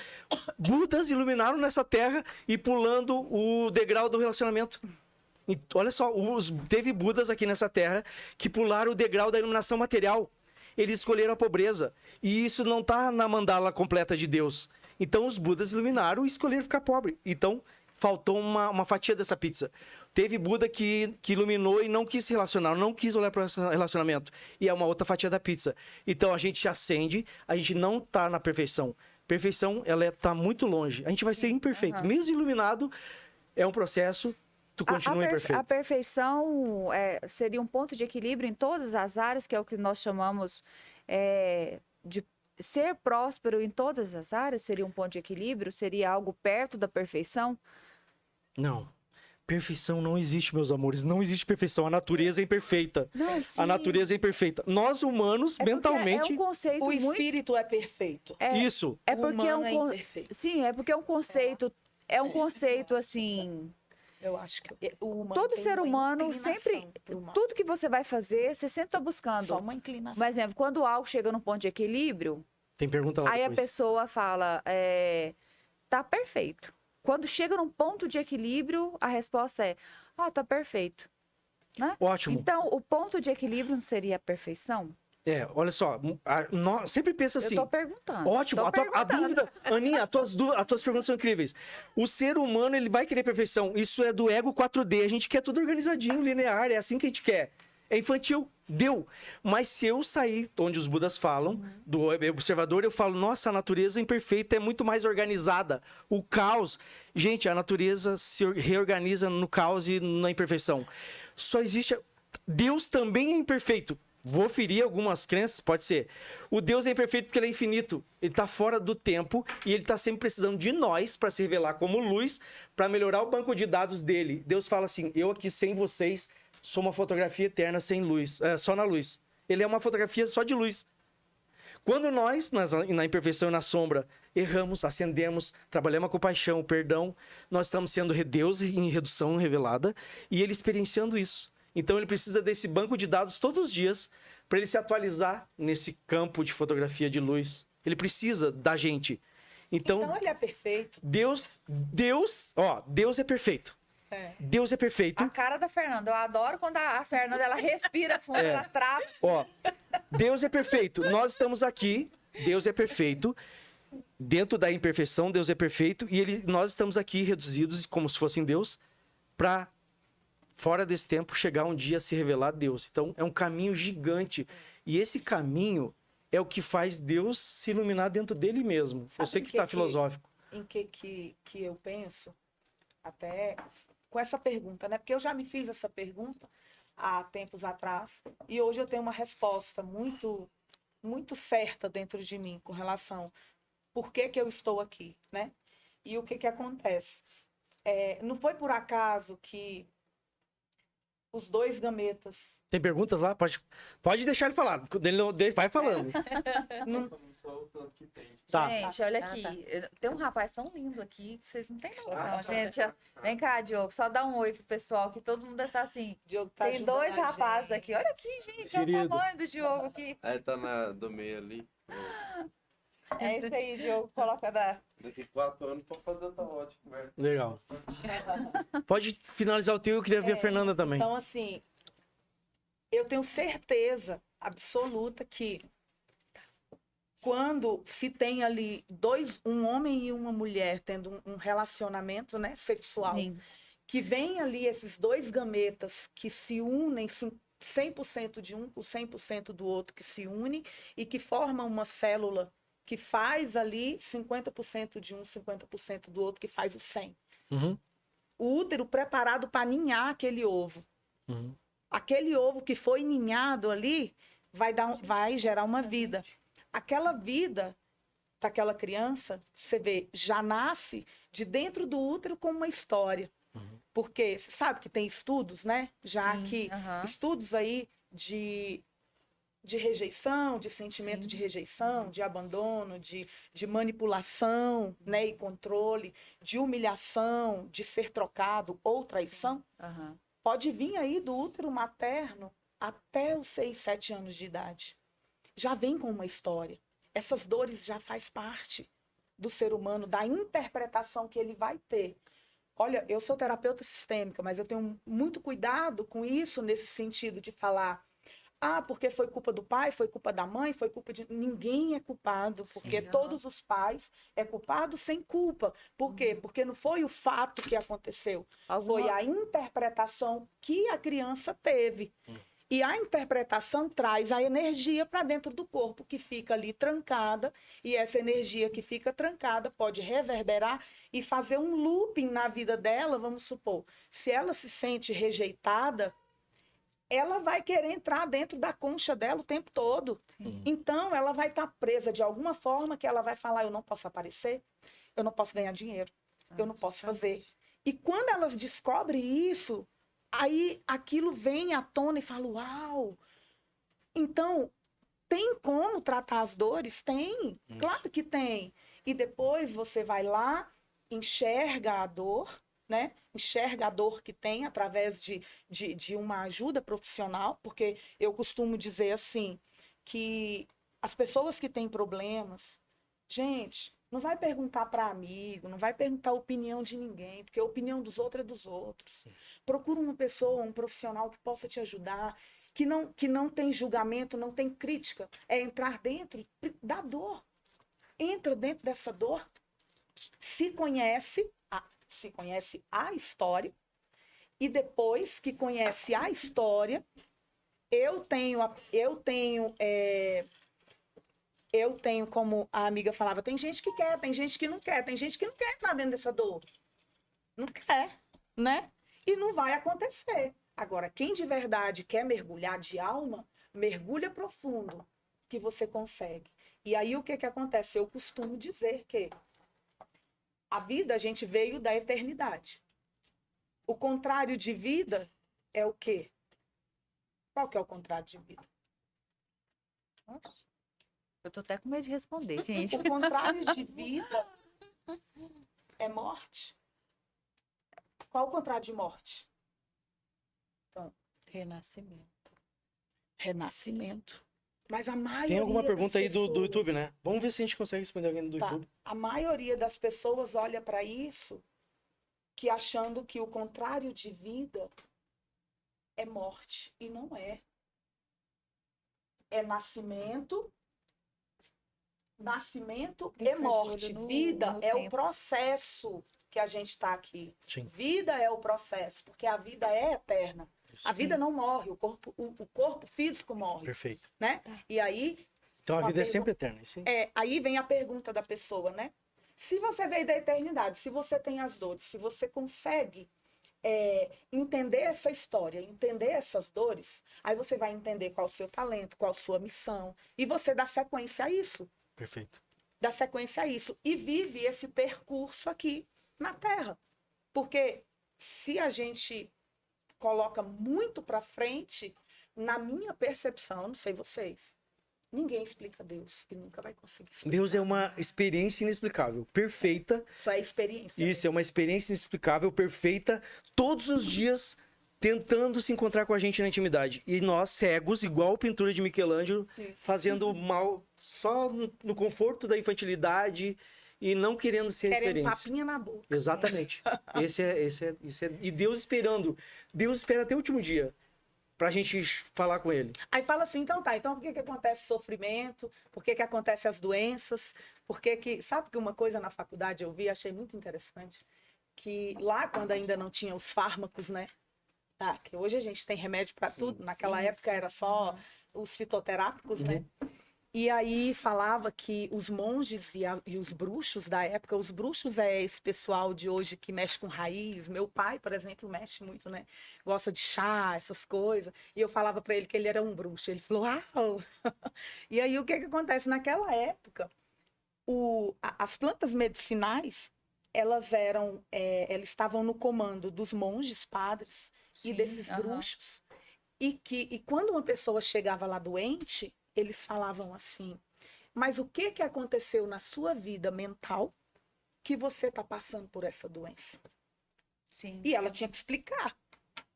Budas iluminaram nessa terra e pulando o degrau do relacionamento. E, olha só, teve Budas aqui nessa terra que pularam o degrau da iluminação material. Eles escolheram a pobreza. E isso não está na mandala completa de Deus. Então, os Budas iluminaram e escolheram ficar pobre. Então, faltou uma fatia dessa pizza. Teve Buda que iluminou e não quis se relacionar, não quis olhar para o relacionamento. E é uma outra fatia da pizza. Então, a gente acende, a gente não está na perfeição. Perfeição, ela está muito longe. A gente vai ser imperfeito. Mesmo iluminado, é um processo, tu continua imperfeito. A perfeição seria um ponto de equilíbrio em todas as áreas, que é o que nós chamamos de ser próspero em todas as áreas, seria um ponto de equilíbrio? Seria algo perto da perfeição? Não. Perfeição não existe, meus amores. Não existe perfeição. A natureza é imperfeita. Não, sim. A natureza é imperfeita. Nós, humanos, porque mentalmente... É um conceito O muito... espírito é perfeito. Isso. É porque humano é imperfeito. Sim, é porque é um conceito... É um conceito, assim... Eu acho que o humano Todo tem ser uma humano inclinação sempre... pro mal. Tudo que você vai fazer, você sempre está buscando. Só uma inclinação. Por exemplo, quando algo chega num ponto de equilíbrio, Tem pergunta lá aí a depois. pessoa fala, tá perfeito. Quando chega num ponto de equilíbrio, a resposta é, tá perfeito. né? Ótimo. Então, o ponto de equilíbrio não seria a perfeição? Olha só, sempre pensa assim. Eu tô perguntando. Ótimo, Tô a perguntando. dúvida, Aninha, as tuas perguntas são incríveis. O ser humano, ele vai querer perfeição. Isso é do ego 4D. A gente quer tudo organizadinho, linear, é assim que a gente quer. É infantil, deu. Mas se eu sair onde os Budas falam, do observador, eu falo, nossa, a natureza imperfeita é muito mais organizada. O caos, gente, a natureza se reorganiza no caos e na imperfeição. Só existe... Deus também é imperfeito. Vou ferir algumas crenças, pode ser. O Deus é imperfeito porque ele é infinito. Ele está fora do tempo e ele está sempre precisando de nós para se revelar como luz, para melhorar o banco de dados dele. Deus fala assim, eu aqui sem vocês sou uma fotografia eterna sem luz, só na luz. Ele é uma fotografia só de luz. Quando nós, na imperfeição e na sombra, erramos, acendemos, trabalhamos a compaixão, o perdão, nós estamos sendo Deus em redução revelada e ele experienciando isso. Então ele precisa desse banco de dados todos os dias para ele se atualizar nesse campo de fotografia de luz. Ele precisa da gente. Então ele é perfeito. Deus é perfeito. É. Deus é perfeito. A cara da Fernanda. Eu adoro quando a Fernanda, ela respira fundo, ela trava. Deus é perfeito. Nós estamos aqui. Deus é perfeito. Dentro da imperfeição, Deus é perfeito. E nós estamos aqui reduzidos como se fossem Deus para, fora desse tempo, chegar um dia a se revelar a Deus. Então, é um caminho gigante. E esse caminho é o que faz Deus se iluminar dentro dele mesmo. Sabe Eu sei que está filosófico. Em que eu penso? Até com essa pergunta, né? Porque eu já me fiz essa pergunta há tempos atrás e hoje eu tenho uma resposta muito, muito certa dentro de mim com relação por que eu estou aqui, né? E o que acontece? Não foi por acaso que os dois gametas... Tem perguntas lá? Pode deixar ele falar. Ele vai falando. Só o tanto que tem. Tá. Gente, olha aqui. Tem um rapaz tão lindo aqui que vocês não têm noção, gente. Vem cá, Diogo. Só dá um oi pro pessoal, que todo mundo tá assim. Diogo tá Tem ajudando dois a rapazes gente. aqui. Olha aqui, gente. Olha Querido. o tamanho do Diogo aqui. Aí tá do meio ali. É isso aí, Diogo. Coloca da... Daqui 4 anos pra fazer outra ótima conversa. Legal. Pode finalizar o teu, eu queria ver a Fernanda também. Então, assim, eu tenho certeza absoluta que quando se tem ali um homem e uma mulher tendo um relacionamento, né, sexual, Sim. que vem ali esses dois gametas que se unem 100% de um com 100% do outro, que se une e que formam uma célula que faz ali 50% de um, 50% do outro, que faz o 100%. Uhum. O útero preparado para ninhar aquele ovo. Uhum. Aquele ovo que foi ninhado ali vai gerar uma vida. Aquela vida daquela criança, você vê, já nasce de dentro do útero com uma história. Porque você sabe que tem estudos, né? Já Sim, que aham. estudos aí de rejeição, de sentimento Sim. de rejeição, de abandono, de manipulação, né, e controle, de humilhação, de ser trocado ou traição. Aham. Pode vir aí do útero materno até os 6, 7 anos de idade. Já vem com uma história. Essas dores já faz parte do ser humano, da interpretação que ele vai ter. Olha, eu sou terapeuta sistêmica, mas eu tenho muito cuidado com isso nesse sentido de falar, porque foi culpa do pai, foi culpa da mãe, foi culpa de... Ninguém é culpado, porque todos os pais é culpado sem culpa. Por quê? Porque não foi o fato que aconteceu, foi a interpretação que a criança teve. E a interpretação traz a energia para dentro do corpo, que fica ali trancada, e essa energia que fica trancada pode reverberar e fazer um looping na vida dela, vamos supor. Se ela se sente rejeitada, ela vai querer entrar dentro da concha dela o tempo todo. Sim. Então, ela vai estar presa de alguma forma que ela vai falar, eu não posso aparecer, eu não posso ganhar dinheiro, eu não posso fazer. E quando elas descobrem isso, aí aquilo vem à tona e fala, uau! Então, tem como tratar as dores? Tem, claro que tem. E depois você vai lá, enxerga a dor, né? Enxerga a dor que tem através de uma ajuda profissional, porque eu costumo dizer assim, que as pessoas que têm problemas, gente, Não vai perguntar para amigo, não vai perguntar a opinião de ninguém, porque a opinião dos outros é dos outros. Procura uma pessoa, um profissional que possa te ajudar, que não tem julgamento, não tem crítica. É entrar dentro da dor. Entra dentro dessa dor, se conhece a história, e depois que conhece a história, eu tenho, como a amiga falava, tem gente que quer, tem gente que não quer, tem gente que não quer entrar dentro dessa dor. Não quer, né? E não vai acontecer. Agora, quem de verdade quer mergulhar de alma, mergulha profundo, que você consegue. E aí o que acontece? Eu costumo dizer que a vida, a gente veio da eternidade. O contrário de vida é o quê? Qual que é o contrário de vida? Eu tô até com medo de responder, gente. O contrário de vida é morte. Qual o contrário de morte? Então, Renascimento. renascimento. Mas a maioria Tem alguma pergunta das aí do pessoas- YouTube, né? Vamos ver se a gente consegue responder alguém do Tá. YouTube. A maioria das pessoas olha para isso que achando que o contrário de vida é morte. E não é. É nascimento e Fica de morte. olho no- Vida no é o tempo. processo que a gente está aqui. Sim. Vida é o processo, porque a vida é eterna. A vida não morre, o corpo físico morre, Perfeito. né? E aí, Então a Uma vida é pergunta- sempre eterna. Isso aí. aí vem a pergunta da pessoa, né? Se você veio da eternidade, se você tem as dores, se você consegue entender essa história, entender essas dores, aí você vai entender qual o seu talento, qual a sua missão, e você dá sequência a isso. Perfeito. Dá sequência a isso. E vive esse percurso aqui na Terra. Porque se a gente coloca muito para frente, na minha percepção, não sei vocês, ninguém explica Deus e nunca vai conseguir explicar. Deus é uma experiência inexplicável, perfeita. Isso é experiência. Isso é uma experiência inexplicável, perfeita, todos os dias tentando se encontrar com a gente na intimidade. E nós, cegos, igual a pintura de Michelangelo, Isso. fazendo mal só no conforto da infantilidade e não querendo ser a Querendo experiência. papinha na boca. Exatamente. Esse é. E Deus esperando. Deus espera até o último dia pra gente falar com ele. Aí fala assim, então tá, então por que acontece o sofrimento? Por que acontecem as doenças? Sabe que uma coisa na faculdade eu vi, achei muito interessante, que lá quando ainda não tinha os fármacos, né? Tá, que hoje a gente tem remédio para tudo, naquela Sim, época era só os fitoterápicos, Uhum. né? E aí falava que os monges e os bruxos da época, os bruxos é esse pessoal de hoje que mexe com raiz. Meu pai, por exemplo, mexe muito, né? Gosta de chá, essas coisas. E eu falava para ele que ele era um bruxo. Ele falou, uau! E aí o que acontece? Naquela época, as plantas medicinais, elas estavam no comando dos monges, padres e Sim, desses aham. bruxos. E quando uma pessoa chegava lá doente, eles falavam assim, mas o que aconteceu na sua vida mental que você está passando por essa doença? Sim. E ela tinha que explicar.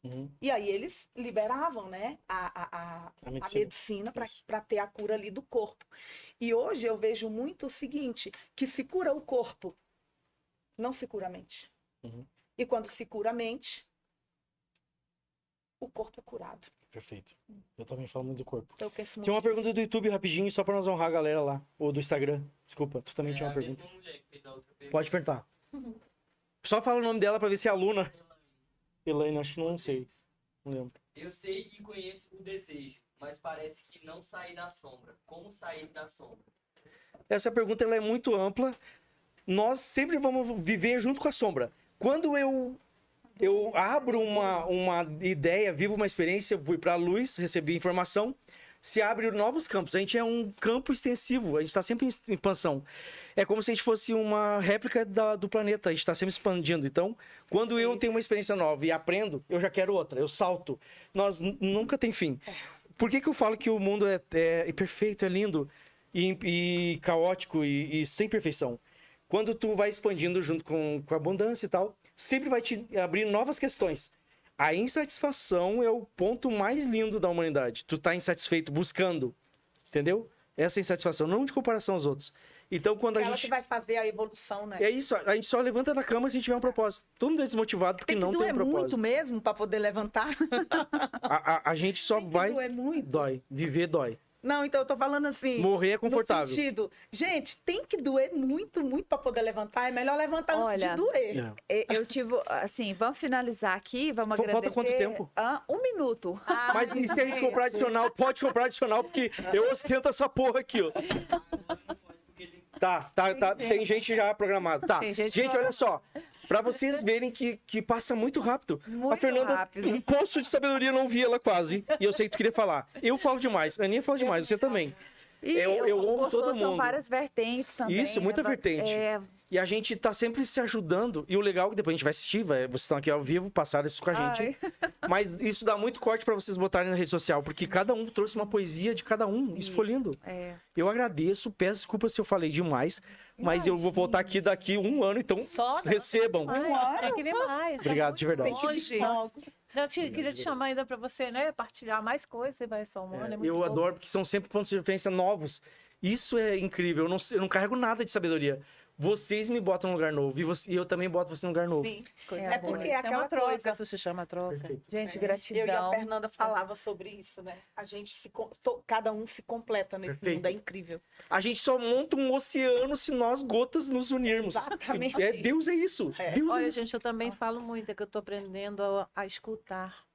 Uhum. E aí eles liberavam, né, a medicina para ter a cura ali do corpo. E hoje eu vejo muito o seguinte, que se cura o corpo, não se cura a mente. Uhum. E quando se cura a mente, o corpo é curado. Perfeito. Eu também falo muito do corpo. Eu penso muito Tem uma nisso. pergunta do YouTube rapidinho, só pra nós honrar a galera lá. Ou do Instagram. Desculpa, tu também tinha É uma a pergunta. mesma mulher que fez a outra pergunta. Pode perguntar. Só fala o nome dela pra ver se é aluna. Elaine, acho que não sei. Não lembro. Eu sei e conheço o desejo, mas parece que não sair da sombra. Como sair da sombra? Essa pergunta ela é muito ampla. Nós sempre vamos viver junto com a sombra. Quando eu abro uma ideia, vivo uma experiência, fui para a luz, recebi informação, se abre novos campos. A gente é um campo extensivo, a gente está sempre em expansão. É como se a gente fosse uma réplica do planeta, a gente está sempre expandindo. Então, quando eu tenho uma experiência nova e aprendo, eu já quero outra, eu salto. Nós nunca tem fim. Por que eu falo que o mundo é perfeito, é lindo e caótico e sem perfeição? Quando tu vai expandindo junto com a abundância e tal, sempre vai te abrir novas questões. A insatisfação é o ponto mais lindo da humanidade. Tu tá insatisfeito buscando, entendeu? Essa insatisfação, não de comparação aos outros. Então, quando a Ela gente... que vai fazer a evolução, né? É isso, a gente só levanta da cama se a gente tiver um propósito. Todo mundo é desmotivado porque Tem que não tem doer um propósito. muito mesmo para poder levantar. A gente só Tem que vai... doer muito. Dói. Viver dói. Não, então eu tô falando assim. Morrer é confortável. No sentido, gente, tem que doer muito, muito para poder levantar. É melhor levantar antes Olha, de doer. É. Eu tive, assim, vamos finalizar aqui, vamos Falta agradecer. quanto tempo? 1 minuto. Mas e se a gente comprar adicional? Pode comprar adicional, porque eu ostento essa porra aqui, ó. Tá. Tem gente já programada. Tá. Tem gente Gente, olha só. Pra vocês verem que passa muito rápido. Muito a Fernanda, rápido. um poço de sabedoria, não vi ela quase. E eu sei que tu queria falar. Eu falo demais. A Aninha fala demais, você também. E Eu o ouvo gostoso todo São mundo. várias vertentes também. Isso, muita vertente. E a gente tá sempre se ajudando. E o legal é que depois a gente vai assistir, vocês estão aqui ao vivo, passaram isso com a gente. Mas isso dá muito corte pra vocês botarem na rede social, porque cada um trouxe uma poesia de cada um. Isso foi lindo. É. Eu agradeço, peço desculpas se eu falei demais, mas eu vou voltar aqui daqui 1 ano, então Só? recebam. Tem que vir mais. Obrigado, de verdade. Longe. Queria te chamar ainda para você, né? Partilhar mais coisas, você vai somando. É muito Eu bom. adoro, porque são sempre pontos de referência novos. Isso é incrível. Eu não carrego nada de sabedoria. Vocês me botam num lugar novo e eu também boto você num lugar novo. Sim. Coisa É boa. porque Isso aquela uma troca, coisa- isso se chama troca. Perfeito. Gente, Eu e a gratidão. Fernanda falava sobre isso, né? A gente cada um se completa nesse Perfeito. mundo, é incrível. A gente só monta um oceano se nós gotas nos unirmos. Exatamente. Deus é isso. Deus é Olha, isso. gente, eu também falo muito, é que eu tô aprendendo a escutar.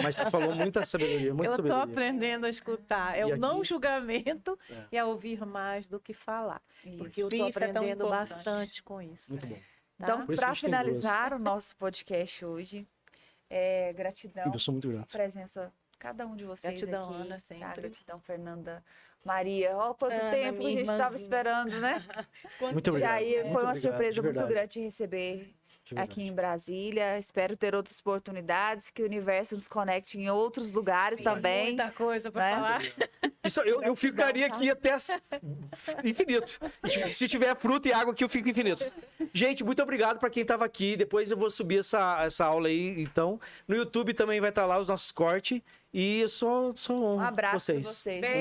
Mas tu falou muita sabedoria, muita Eu tô sabedoria. aprendendo a escutar. É E o não aqui- julgamento e a ouvir mais do que falar. Porque eu tô Isso é tão aprendendo importante. bastante com isso. Muito bom. Tá? Então, Por isso que a para gente tem duas. finalizar o nosso podcast hoje, gratidão, Eu sou muito grato. presença de cada um de vocês Gratidão, aqui. Ana, sempre. Tá? Gratidão, Fernanda, Maria. Ó, quanto Ana, tempo que a minha gente estava irmãzinha. esperando, né? Muito obrigado. Jair, Muito foi uma obrigado, surpresa de muito verdade. grande te receber De verdade. aqui em Brasília. Espero ter outras oportunidades, que o universo nos conecte em outros lugares também. Muita coisa para né? falar. Isso, eu ficaria aqui até infinito. Se tiver fruta e água aqui, eu fico infinito. Gente, muito obrigado para quem estava aqui. Depois eu vou subir essa aula aí, então. No YouTube também vai estar lá os nossos cortes. E eu sou Um abraço para vocês. vocês. Beijo.